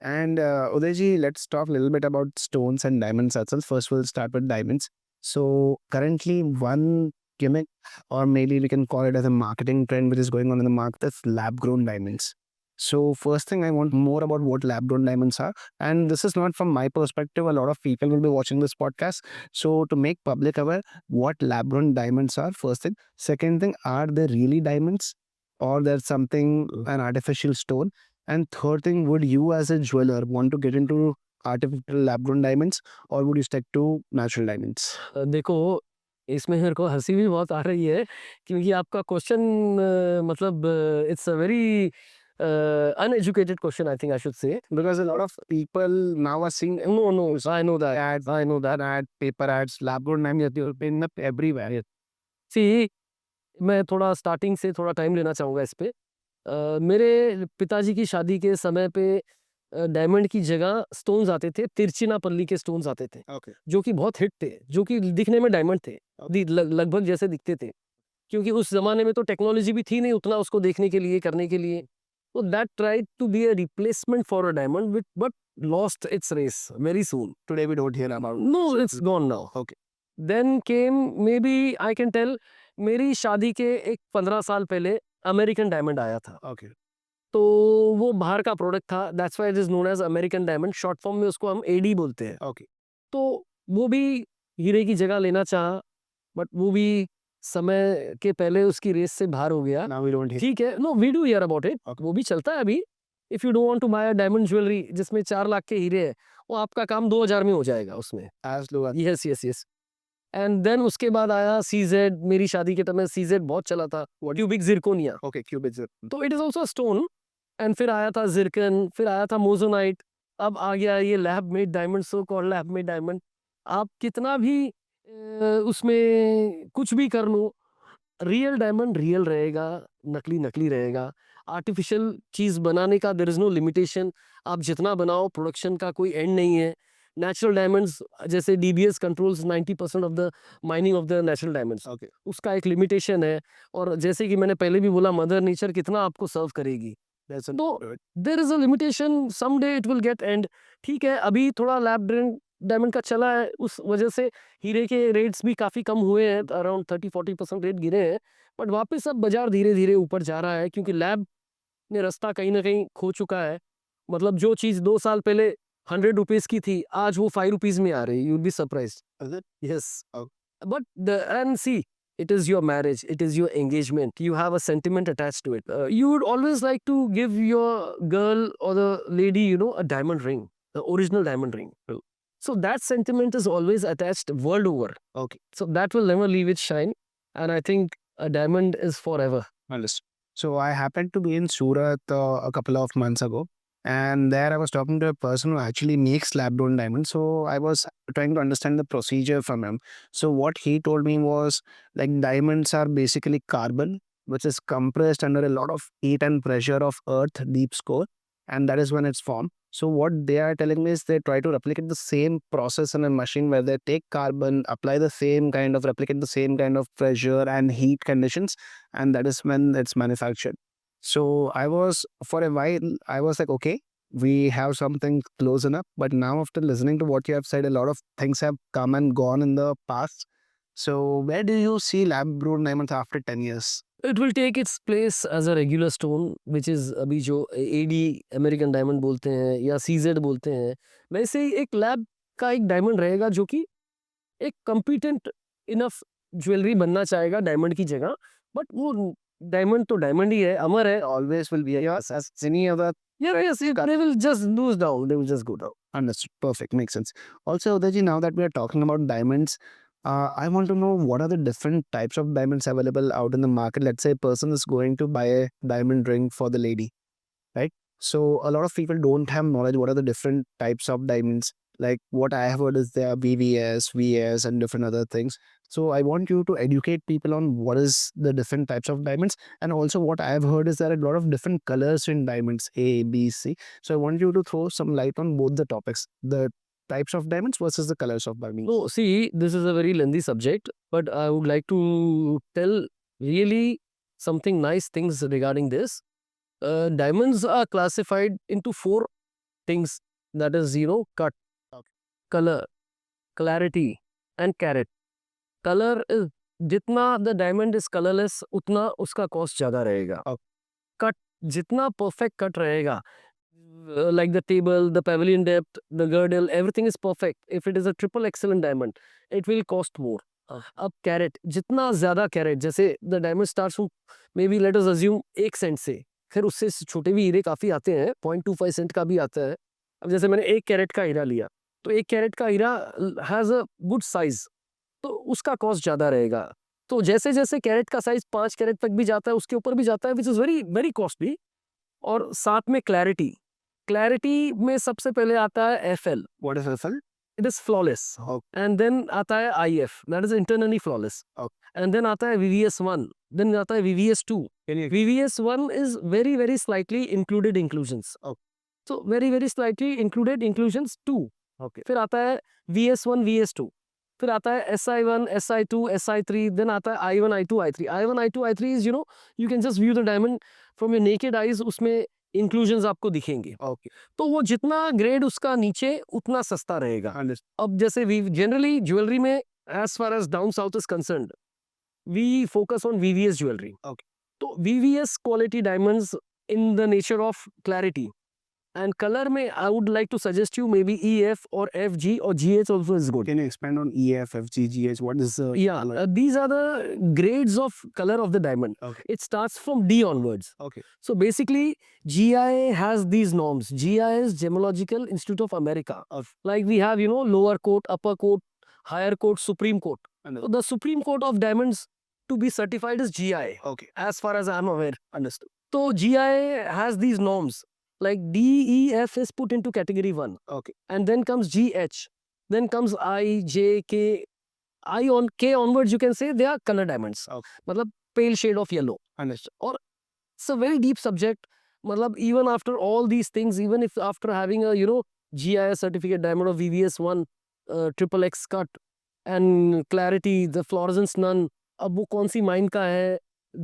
And Udayji, let's talk a little bit about stones and diamonds ourselves. First, we'll start with diamonds. So currently, one gimmick, or maybe we can call it as a marketing trend, which is going on in the market, is lab-grown diamonds. So first thing, I want more about what lab-grown diamonds are. And this is not from my perspective. A lot of people will be watching this podcast. So to make public aware what lab-grown diamonds are, first thing. Second thing, are they really diamonds? Or there's something, an artificial stone? And third thing, would you as a jeweler want to get into artificial lab-grown diamonds, or would you stick to natural diamonds? देखो, इसमें मेरे को हंसी भी बहुत आ रही है, क्योंकि आपका क्वेश्चन मतलब it's a very uneducated question, I think I should say. Because a lot of people now are seeing No, I know that. ads, I know that. paper ads, lab-grown diamonds, they're popping up everywhere. See, मैं थोड़ा starting से थोड़ा time लेना चाहूँगा इस पे। मेरे पिताजी की शादी के समय पे डायमंड की जगह स्टोन्स आते थे, तिरचिनापल्ली के स्टोन्स आते थे, Okay. जो कि बहुत हिट थे, जो कि दिखने में डायमंड थे, लगभग जैसे दिखते थे। क्योंकि उस ज़माने में तो टेक्नोलॉजी भी थी नहीं उतना उसको देखने के लिए, करने के लिए। तो that tried to be a replacement for a diamond which but lost its race very soon. Today we don't hear about. No, it's gone now. Okay. Then came, maybe I can tell, मेरी शादी के एक 15 साल पहले American diamond आया था। Okay. तो वो बाहर का प्रोडक्ट था, that's why it is known as American diamond, short form में उसको हम एडी बोलते हैं। Okay. तो वो भी हीरे की जगह लेना चाहा, बट वो भी समय के पहले उसकी रेस से बाहर हो गया। Now we don't hear. ठीक है, no we do hear about it, Okay. वो भी चलता है अभी। If you don't want to buy a diamond jewellery जिसमें 4 लाख के हीरे हैं, वो आपका काम 2000 में हो जाएगा उसमें। As low as. Yes. And then उसके बाद आया सीजेड, मेरी शादी के टाइम सीजेड बहुत चला था, क्यूबिक जिरकोनिया, Okay. Cubits. तो it is also stone. And फिर आया था जिरकन, फिर आया था मोजोनाइट, अब आ गया ये lab made diamond, so called lab made diamond. आप कितना भी उसमें कुछ भी कर लो, रियल डायमंड रियल रहेगा, नकली नकली रहेगा। आर्टिफिशियल चीज़ बनाने का देयर इज़ नो लिमिटेशन, आप जितना बनाओ, प्रोडक्शन का कोई एंड नहीं है। नेचुरल डायमंड्स जैसे DBS controls 90% of the mining of the natural diamonds, Okay. उसका एक लिमिटेशन है। और जैसे कि मैंने पहले भी बोला, मदर नेचर कितना आपको सर्व करेगी, That's a. तो there is a limitation, some day it will get end. ठीक है, अभी थोड़ा लैब डायमंड का चला है, उस वजह से हीरे के रेट्स भी काफ़ी कम हुए हैं, अराउंड 30-40% रेट गिरे हैं। बट वापस अब बाजार धीरे धीरे ऊपर जा रहा है, क्योंकि लैब ने रास्ता कहीं ना कहीं खो चुका है। मतलब जो चीज़ 2 साल पहले 100 रुपीज़ की थी, आज वो 5 रुपीज़ में आ रही है, you will be surprised. Is it? Yes. Oh. But and see, it is your marriage, it is your engagement. You have a sentiment attached to it. You would always like to give your girl or the lady, a diamond ring, the original diamond ring. True. So that sentiment is always attached world over. Okay. So that will never leave its shine. And I think a diamond is forever. Understood. So I happened to be in Surat a couple of months ago, and there I was talking to a person who actually makes lab-grown diamonds. So I was trying to understand the procedure from him. So what he told me was, like, diamonds are basically carbon, which is compressed under a lot of heat and pressure of Earth deep core, and that is when it's formed. So what they are telling me is they try to replicate the same process in a machine where they take carbon, apply the same kind of, replicate the same kind of pressure and heat conditions, and that is when it's manufactured. So I was, for a while, I was like, okay, we have something close enough. But now, after listening to what you have said, a lot of things have come and gone in the past. So, where do you see lab grown diamonds after 10 years? It will take its place as a regular stone, which is अभी जो AD American diamond बोलते हैं या CZ बोलते हैं, वैसे ही एक lab का एक डायमंड रहेगा जो कि एक कॉम्पिटेंट इनफ ज्वेलरी बनना चाहेगा डायमंड की जगह, बट वो डायमंड तो डायमंड ही है, अमर है. Always will be as any other. Yeah, yes, they will just lose down, they will just go down. Understood. Perfect. Makes sense. Also, Udaji, now that we are talking about diamonds, I want to know what are the different types of diamonds available out in the market. Let's say a person is going to buy a diamond ring for the lady, right? So a lot of people don't have knowledge what are the different types of diamonds. Like what I have heard is there are VVS, VS, and different other things. So I want you to educate people on what is the different types of diamonds, and also what I have heard is there are a lot of different colors in diamonds A, B, C. So I want you to throw some light on both the topics, the types of diamonds versus the colors of diamonds. No, see, this is a very lengthy subject, but I would like to tell really something nice things regarding this. Diamonds are classified into 4 things, that is, cut, color, clarity, and carat. Color is, जितना the diamond is colorless, उतना उसका cost ज़्यादा रहेगा. Cut, जितना perfect cut रहेगा, like the table, the pavilion depth, the girdle, everything is perfect. If it is a triple excellent diamond, it will cost more. अब carat, जितना ज़्यादा carat, जैसे the diamond starts from maybe let us assume 1 cent से, फिर उससे छोटे भी हीरे काफ़ी आते हैं, 0.25 सेंट का भी आता है. अब जैसे मैंने 1 कैरेट का हीरा लिया, तो 1 कैरेट का हीरा हैज़ अ गुड साइज, तो उसका कॉस्ट ज़्यादा रहेगा. तो जैसे जैसे कैरेट का साइज 5 कैरेट तक भी जाता है, उसके ऊपर भी जाता है, which is very very costly. और साथ में क्लैरिटी, क्लैरिटी में सबसे पहले आता है FL. What is FL? It is flawless. And then आता है IF, that is internally flawless. And then आता है VVS1, then आता है VVS2. VVS1 is very very slightly included inclusions. So very very slightly included inclusions 2. फिर आता है VS1 VS2, फिर आता है SI1 SI2 SI3, then आता है I1 I2 I3. I1 I2 I3 is you can just view the diamond from your naked eyes, उसमें inclusions आपको दिखेंगे. तो वो जितना ग्रेड उसका नीचे उतना सस्ता रहेगा. अब जैसे जनरली ज्वेलरी में as far as down south is concerned, we focus on VVS jewellery. तो VVS quality diamonds in the nature of clarity and color में I would like to suggest you maybe EF or FG or GH also is good. Can you expand on EF, FG, GH? What is the color? These are the grades of color of the diamond. It starts from D onwards. So basically GIA has these norms. GIA is Gemological Institute of America. Like we have lower coat, upper coat, higher coat, supreme coat. So the supreme coat of diamonds to be certified is GIA. As far as I am aware. Understood. So GIA has these norms. Like DEF is put into category 1. And then comes GH. Then comes I, J, K. K onwards you can say they are color diamonds. मतलब pale shade of yellow. Understood. Or it's a very deep subject. मतलब even after all these things, even if after having a GIS certificate diamond of VVS1, triple X cut and clarity, the fluorescence none, अब वो कौन सी mine का है,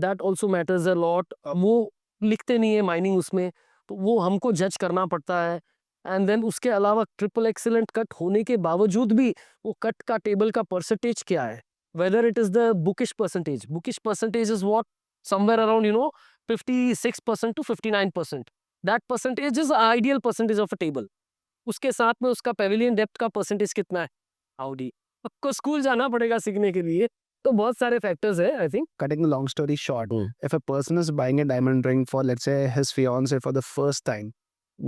that also matters a lot. वो लिखते नहीं है माइनिंग उसमें, तो वो हमको जज करना पड़ता है. एंड देन उसके अलावा ट्रिपल एक्सीलेंट कट होने के बावजूद भी वो कट का टेबल का परसेंटेज क्या है, whether it is the bookish percentage is what somewhere around 56% to 59%. That percentage is ideal percentage of a table. उसके साथ में उसका पेविलियन डेप्थ का परसेंटेज कितना है, हाउडी आपको स्कूल जाना पड़ेगा सीखने के लिए. तो बहुत सारे फैक्टर्स है. I think cutting the long story short, if a person is buying a diamond ring for, let's say, his fiance for the first time,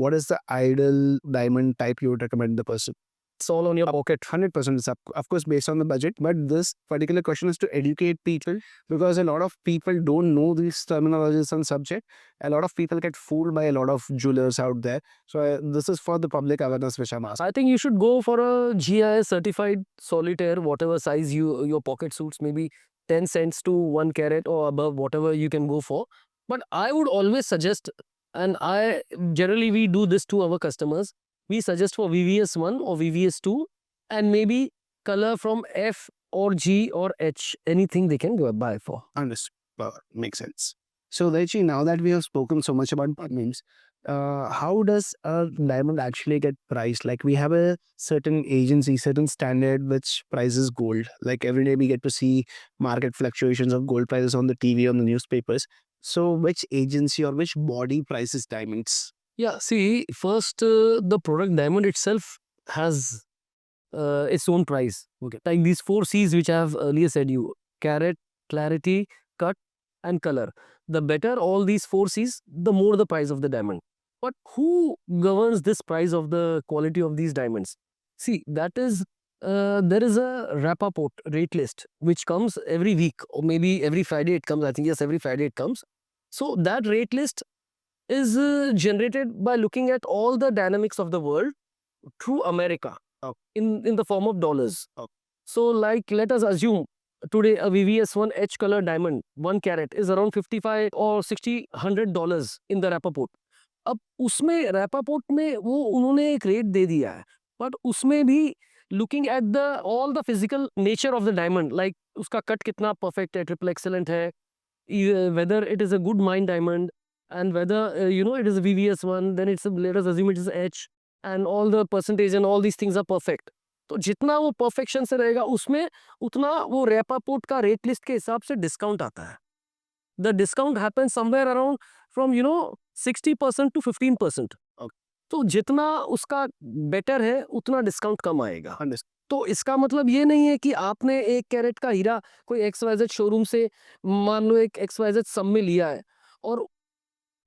what is the ideal diamond type you would recommend the person? it's all on your pocket. 100% is of course based on the budget, but this particular question is to educate people because a lot of people don't know these terminologies and subject. A lot of people get fooled by a lot of jewelers out there. So this is for the public awareness which I'm asking. I think you should go for a GIS certified solitaire, whatever size your pocket suits, maybe 10 cents to 1 carat or above, whatever you can go for. But I would always suggest, and generally we do this to our customers, we suggest for VVS1 or VVS2 and maybe color from F or G or H, anything they can go buy for. Understood. Makes sense. So Lechi, now that we have spoken so much about diamonds, how does a diamond actually get priced? Like we have a certain agency, certain standard which prices gold. Like every day we get to see market fluctuations of gold prices on the TV, on the newspapers. So which agency or which body prices diamonds? Yeah, see, first, the product diamond itself has its own price. Okay. Like these 4 C's which I have earlier said you: carat, clarity, cut, and color. The better all these 4 C's, the more the price of the diamond. But who governs this price of the quality of these diamonds? See, that is, there is a Rapaport rate list which comes every week, or maybe every Friday it comes. I think yes, every Friday it comes. So that rate list is generated by looking at all the dynamics of the world through America in the form of dollars. So like let us assume today a VVS1 H color diamond 1 carat is around 55 or 60 $100 in the Rapaport. अब उसमें रैपापोर्ट में वो उन्होंने एक rate दे दिया है, but उसमें भी looking at the all the physical nature of the diamond, like उसका कट कितना परफेक्ट है, ट्रिपल एक्सेलेंट है, whether it is a good mine diamond, and whether it is a VVS1, then it's a, let us assume it is H, and all the percentage and all these things are perfect. तो जितना वो perfection से रहेगा उसमें उतना वो रेपापोर्ट का rate list के हिसाब से डिस्काउंट आता है. The discount happen somewhere around from 60% to 15%. तो जितना उसका बेटर है उतना डिस्काउंट कम आएगा. तो इसका मतलब ये नहीं है कि आपने 1 कैरेट का हीरा कोई XYZ शोरूम से मान लो एक XYZ सम में लिया है, और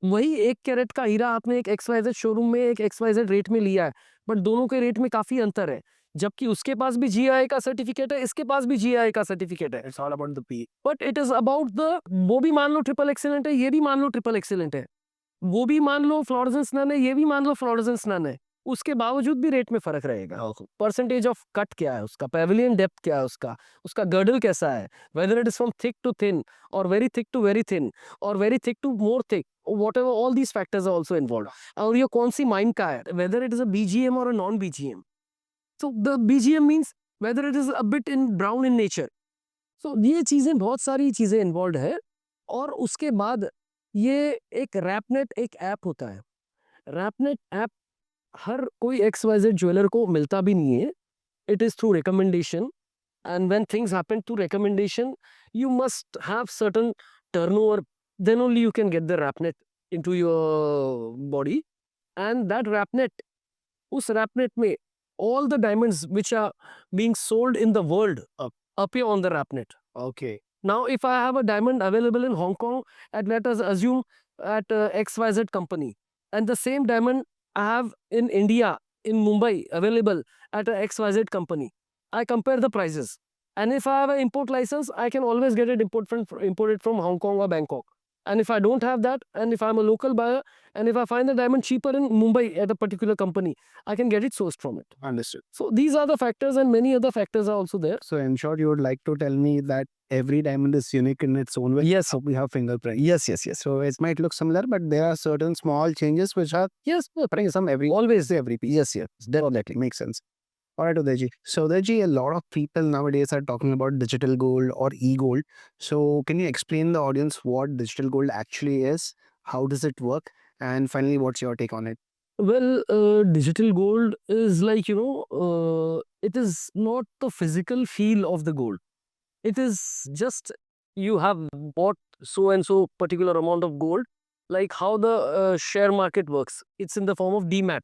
वही 1 कैरेट का हीरा आपने एक XYZ शोरूम में एक XYZ रेट में लिया है, बट दोनों के रेट में काफी अंतर है. जबकि उसके पास भी GI का सर्टिफिकेट है, इसके पास भी GI का सर्टिफिकेट है. It's all about the P, but it is about the, वो भी मान लो ट्रिपल एक्सीलेंट है, ये भी मान लो ट्रिपल एक्सीलेंट है, वो भी मान लो फ्लोरेसेंस नन है, ये भी मान लो फ्लोरेसेंस नन है, उसके बावजूद भी रेट में फर्क रहेगा. परसेंटेज ऑफ कट क्या है उसका, पेविलियन डेप्थ क्या है उसका, उसका गर्डल कैसा है, whether it is from thick to thin और very thick to very thin और very thick to more thick, whatever, all these factors are also involved. और ये कौन सी माइन का है, whether it is a BGM or a non BGM. So the BGM means whether it is a bit in brown in nature. So ये चीजें, बहुत सारी चीजें इन्वॉल्व है. और उसके बाद ये एक रैपनेट एक ऐप होता है. रैपनेट ऐप हर कोई XYZ ज्वेलर को मिलता भी नहीं है. It is through recommendation, and when things happen to recommendation, you must have certain turnover, then only you can get the rapnet into your body. And that rapnet, us rapnet mein all the diamonds which are being sold in the world appear on the rapnet. Okay. Now if I have a diamond available in Hong Kong at, let us assume, at XYZ company, and the same diamond I have in India, in Mumbai, available at a XYZ company, I compare the prices. And if I have an import license, I can always get it imported from Hong Kong or Bangkok. And if I don't have that, and if I'm a local buyer, and if I find the diamond cheaper in Mumbai at a particular company, I can get it sourced from it. Understood. So these are the factors, and many other factors are also there. So in short, you would like to tell me that every diamond is unique in its own way. Yes. We have fingerprint. Yes. So it might look similar, but there are certain small changes which are Yes. some every Always. every piece. Yes. Definitely makes sense. All right, Udayji. So Udayji, a lot of people nowadays are talking about digital gold or e-gold. So can you explain the audience what digital gold actually is? How does it work? And finally, what's your take on it? Well, digital gold is like, it is not the physical feel of the gold. It is just you have bought so and so particular amount of gold, like how the share market works. It's in the form of DMAT.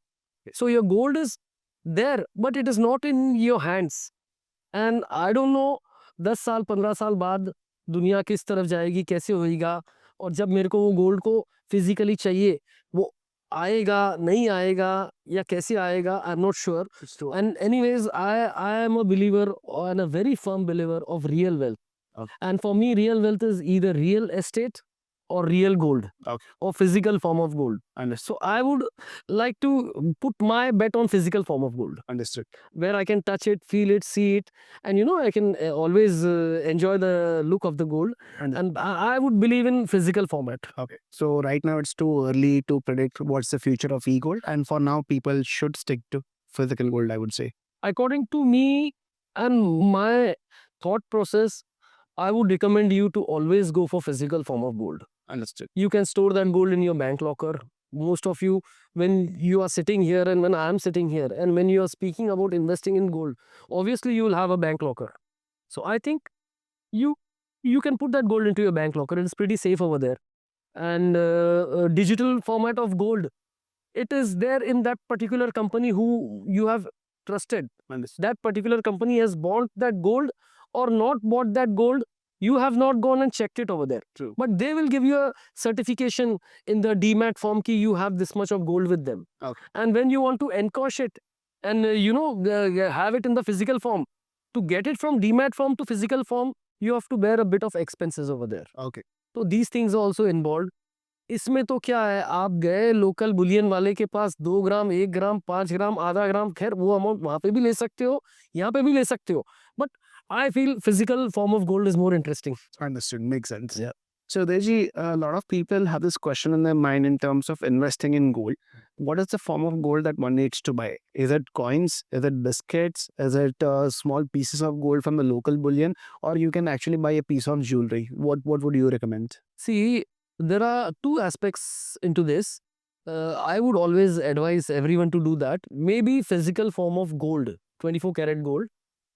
So your gold is there, but it is not in your hands. And I don't know 10 साल 15 साल बाद दुनिया किस तरफ जाएगी, कैसे होएगा, और जब मेरे को वो गोल्ड को फिजिकली चाहिए, वो आएगा नहीं आएगा या कैसे आएगा, I am not sure. And anyways, I am a believer and a very firm believer of real wealth. Okay. And for me, real wealth is either real estate or real gold, Okay. or physical form of gold. Understood. So I would like to put my bet on physical form of gold, Understood. where I can touch it, feel it, see it, and I can always enjoy the look of the gold. And I would believe in physical format. Okay. So right now it's too early to predict what's the future of e-gold. And for now, people should stick to physical gold, I would say. According to me and my thought process, I would recommend you to always go for physical form of gold. Understood. You can store that gold in your bank locker. most of you, when you are sitting here and when I am sitting here, and when you are speaking about investing in gold, obviously you will have a bank locker. So I think you you can put that gold into your bank locker. It's pretty safe over there. And digital format of gold, it is there in that particular company who you have trusted. That particular company has bought that gold or not bought that gold. You have not gone and checked it over there. True. But they will give you a certification in the DMAT form key you have this much of gold with them. Okay. And when you want to encash it and have it in the physical form, to get it from DMAT form to physical form, you have to bear a bit of expenses over there. Okay. तो these things are also involved. इसमें तो क्या है, आप गए local Boolean वाले के पास 2 ग्राम 1 ग्राम 5 ग्राम आधा ग्राम, खैर वो अमाउंट वहां पे भी ले सकते हो, यहाँ पे भी ले सकते हो, but I feel physical form of gold is more interesting. Understood. Makes sense. Yeah. So, Deji, a lot of people have this question in their mind in terms of investing in gold. What is the form of gold that one needs to buy? Is it coins? Is it biscuits? Is it small pieces of gold from the local bullion? Or you can actually buy a piece of jewelry? What would you recommend? See, there are two aspects into this. I would always advise everyone to do that. Maybe physical form of gold, 24 karat gold.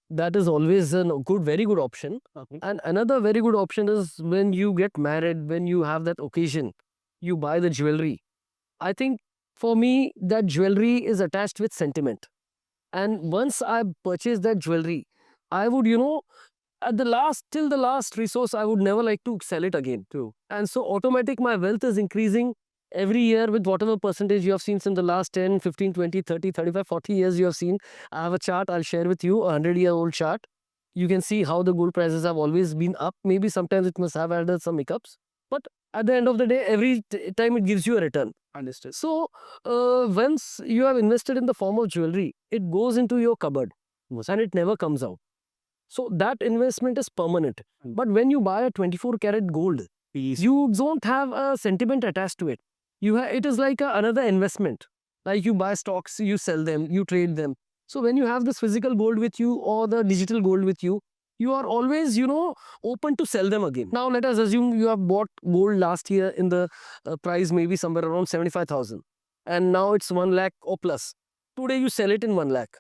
That is always a good, very good option. Okay. And another very good option is when you get married, when you have that occasion, you buy the jewelry. I think for me, that jewelry is attached with sentiment. And once I purchase that jewelry, I would, at the last, till the last resource, I would never like to sell it again. True. And so automatic, my wealth is increasing every year with whatever percentage you have seen in the last 10, 15, 20, 30, 35, 40 years you have seen. I have a chart, I'll share with you, a 100-year-old chart. You can see how the gold prices have always been up. Maybe sometimes it must have had some hiccups. But at the end of the day, every time it gives you a return. Understood. So once you have invested in the form of jewelry, it goes into your cupboard and it never comes out. So that investment is permanent. But when you buy a 24 karat gold, you don't have a sentiment attached to it. It is like another investment. Like you buy stocks, you sell them, you trade them. So when you have this physical gold with you or the digital gold with you, you are always, open to sell them again. Now let us assume you have bought gold last year in the price maybe somewhere around 75,000. And now it's 1 lakh or plus. Today you sell it in 1 lakh.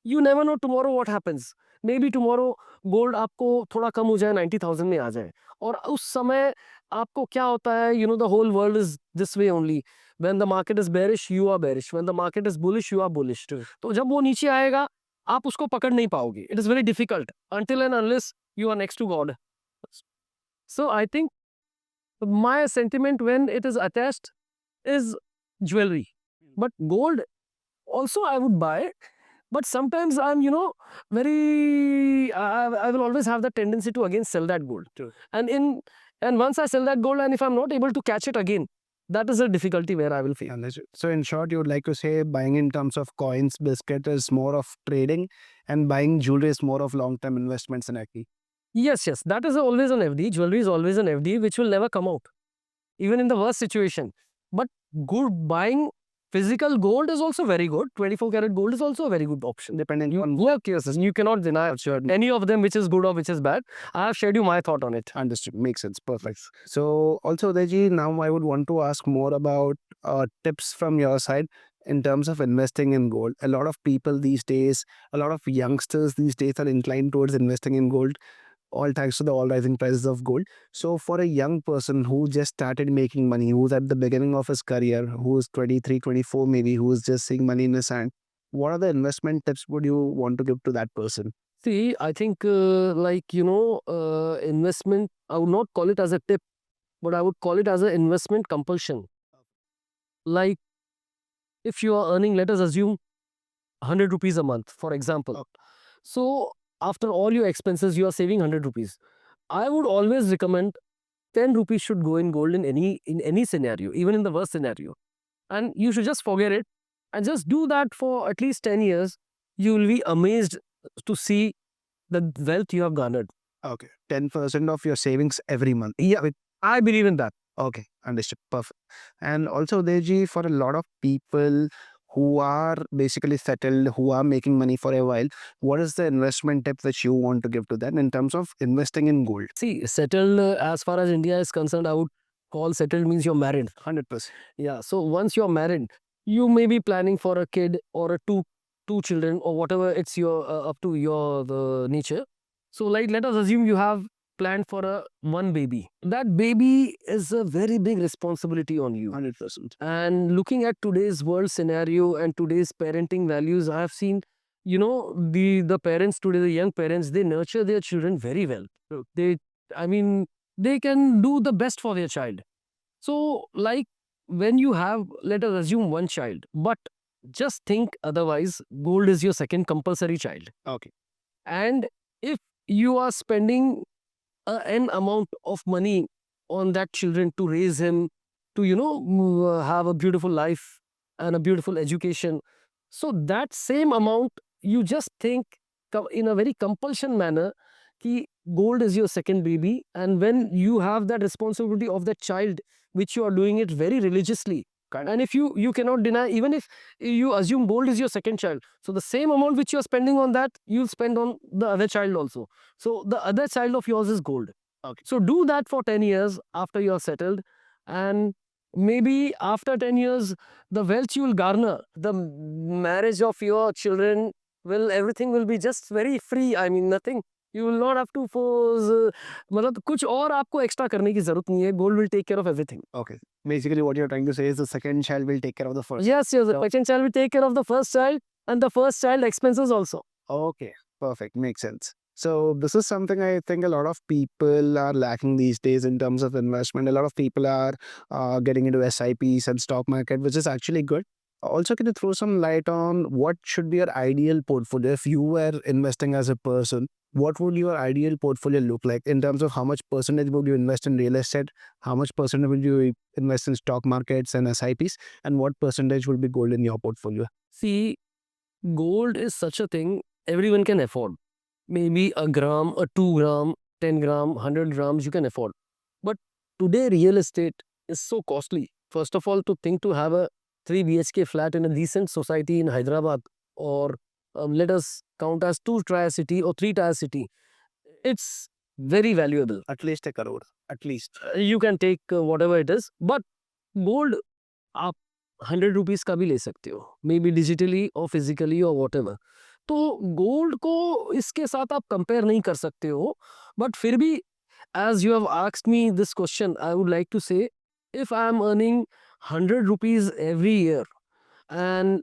You never know tomorrow what happens. Maybe tomorrow gold आपको थोड़ा कम हो जाए, 90,000 में आ जाए. और उस समय आपको क्या होता है, the whole world is this way only. When the market is bearish, you are bearish. When the market is bullish, you are bullish. तो जब वो नीचे आएगा, आप उसको पकड़ नहीं पाओगे. It is very difficult until and unless you are next to God. So I think my sentiment when it is attached is jewelry. But gold also I would buy. But sometimes I'm, I will always have the tendency to again sell that gold. True. And once I sell that gold and if I'm not able to catch it again, that is a difficulty where I will feel. Understood. So in short, you would like to say buying in terms of coins, biscuit is more of trading and buying jewelry is more of long-term investments in equity. Yes. That is always an FD. Jewelry is always an FD which will never come out. Even in the worst situation. But good buying physical gold is also very good. 24 karat gold is also a very good option. Depending on You cannot deny any of them which is good or which is bad. I have shared you my thought on it. Understood. Makes sense. Perfect. So also, Deji, now I would want to ask more about tips from your side in terms of investing in gold. A lot of people these days, a lot of youngsters these days are inclined towards investing in gold, all thanks to the all rising prices of gold. So for a young person who just started making money, who's at the beginning of his career, who's 23, 24 maybe, who's just seeing money in his hand, what are the investment tips would you want to give to that person? See, I think investment, I would not call it as a tip, but I would call it as an investment compulsion. Like if you are earning, let us assume 100 rupees a month, for example. Okay. So after all your expenses, you are saving 100 rupees. I would always recommend 10 rupees should go in gold in any scenario, even in the worst scenario. And you should just forget it and just do that for at least 10 years. You will be amazed to see the wealth you have garnered. Okay. 10% of your savings every month. Yeah, I believe in that. Okay. Understood. Perfect. And also, Deji, for a lot of people who are basically settled, who are making money for a while, what is the investment tip that you want to give to them in terms of investing in gold? See, settled as far as India is concerned, I would call settled means you're married. 100%. Yeah. So once you're married, you may be planning for a kid or a two children or whatever. It's your up to your the nature. So like let us assume you have planned for a one baby. That baby is a very big responsibility on you. 100%. And looking at today's world scenario and today's parenting values, I have seen, the parents today, the young parents, they nurture their children very well. They, I mean, they can do the best for their child. So, like when you have, let us assume one child, but just think otherwise, gold is your second compulsory child. Okay. And if you are spending an amount of money on that children to raise him, to, have a beautiful life and a beautiful education. So that same amount, you just think in a very compulsion manner, ki gold is your second baby. And when you have that responsibility of that child, which you are doing it very religiously, and if you cannot deny, even if you assume gold is your second child, so the same amount which you are spending on that, you'll spend on the other child also. So the other child of yours is gold. Okay. So do that for 10 years after you are settled, and maybe after 10 years, the wealth you will garner, the marriage of your children everything will be just very free. I mean, nothing. You will not have to force, मतलब कुछ और आपको extra करने की जरूरत नहीं है. Gold will take care of everything. Okay. Basically, what you're trying to say is the second child will take care of the first. Yes, the second child will take care of the first child and the first child expenses also. Okay, perfect. Makes sense. So this is something I think a lot of people are lacking these days in terms of investment. A lot of people are getting into SIPs and stock market, which is actually good. Also, can you throw some light on what should be your ideal portfolio? If you were investing as a person, what would your ideal portfolio look like in terms of how much percentage would you invest in real estate? How much percentage would you invest in stock markets and SIPs? And what percentage would be gold in your portfolio? See, gold is such a thing everyone can afford. Maybe a gram, a 2 gram, 10 gram, 100 grams you can afford. But today real estate is so costly. First of all, to think to have a 3 BHK flat in a decent society in Hyderabad, or let us count as 2-tier city or 3-tier city, it's very valuable. At least a crore. At least. You can take whatever it is, but gold आप 100 rupees का भी ले सकते हो, may be digitally और physically और what ever. तो gold को इसके साथ आप कंपेयर नहीं कर सकते हो. बट फिर भी, as you have asked me this question, I would like to say, if I am earning 100 rupees every year, and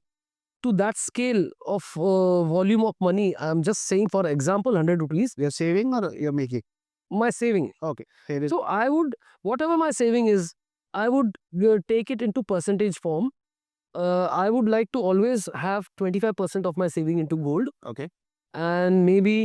to that scale of volume of money, I am just saying for example 100 rupees, You're saving or you're making? my saving. Okay. Here is So I would, whatever my saving is, I would take it into percentage form. I would like to always have 25% of my saving into gold, okay. and maybe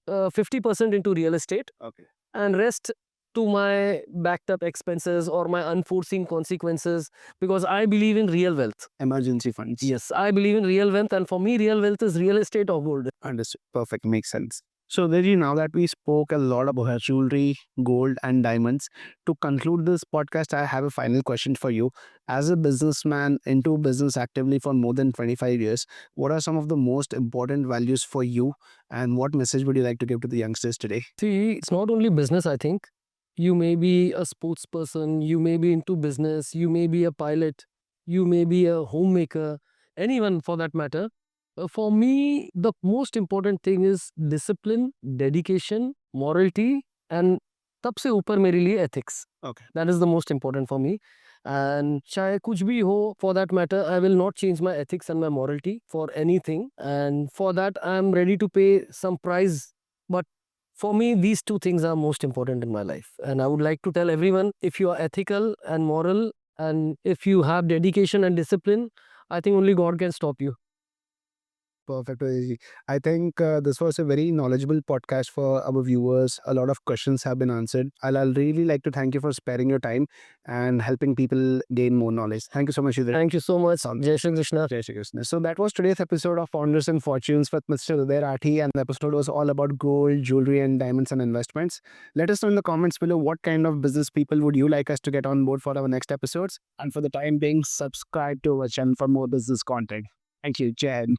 50% into real estate, Okay. and rest to my backed up expenses or my unforeseen consequences, because I believe in real wealth. Emergency funds. Yes, I believe in real wealth, and for me, real wealth is real estate or gold. Understood. Perfect. Makes sense. So, Deji, now that we spoke a lot about jewelry, gold, and diamonds, to conclude this podcast, I have a final question for you. As a businessman into business actively for more than 25 years, what are some of the most important values for you, and what message would you like to give to the youngsters today? See, it's not only business, I think. You may be a sports person, you may be into business, you may be a pilot, you may be a homemaker, anyone for that matter. For me, the most important thing is discipline, dedication, morality, and तब से ऊपर मेरे लिए ethics. Okay. That is the most important for me. And चाहे कुछ भी हो, for that matter, I will not change my ethics and my morality for anything. And for that, I am ready to pay some price. But for me, these two things are most important in my life. And I would like to tell everyone, if you are ethical and moral, and if you have dedication and discipline, I think only God can stop you. Perfect. Deji. I think this was a very knowledgeable podcast for our viewers. A lot of questions have been answered. I'll really like to thank you for sparing your time and helping people gain more knowledge. Thank you so much, Udhay. Thank you so much. Jai Shri Krishna. Jai Shri Krishna. So that was today's episode of Founders and Fortunes with Mr. Udhay Rathi, and the episode was all about gold, jewelry, and diamonds and investments. Let us know in the comments below what kind of business people would you like us to get on board for our next episodes. And for the time being, subscribe to our channel for more business content. Thank you, Jai Hind.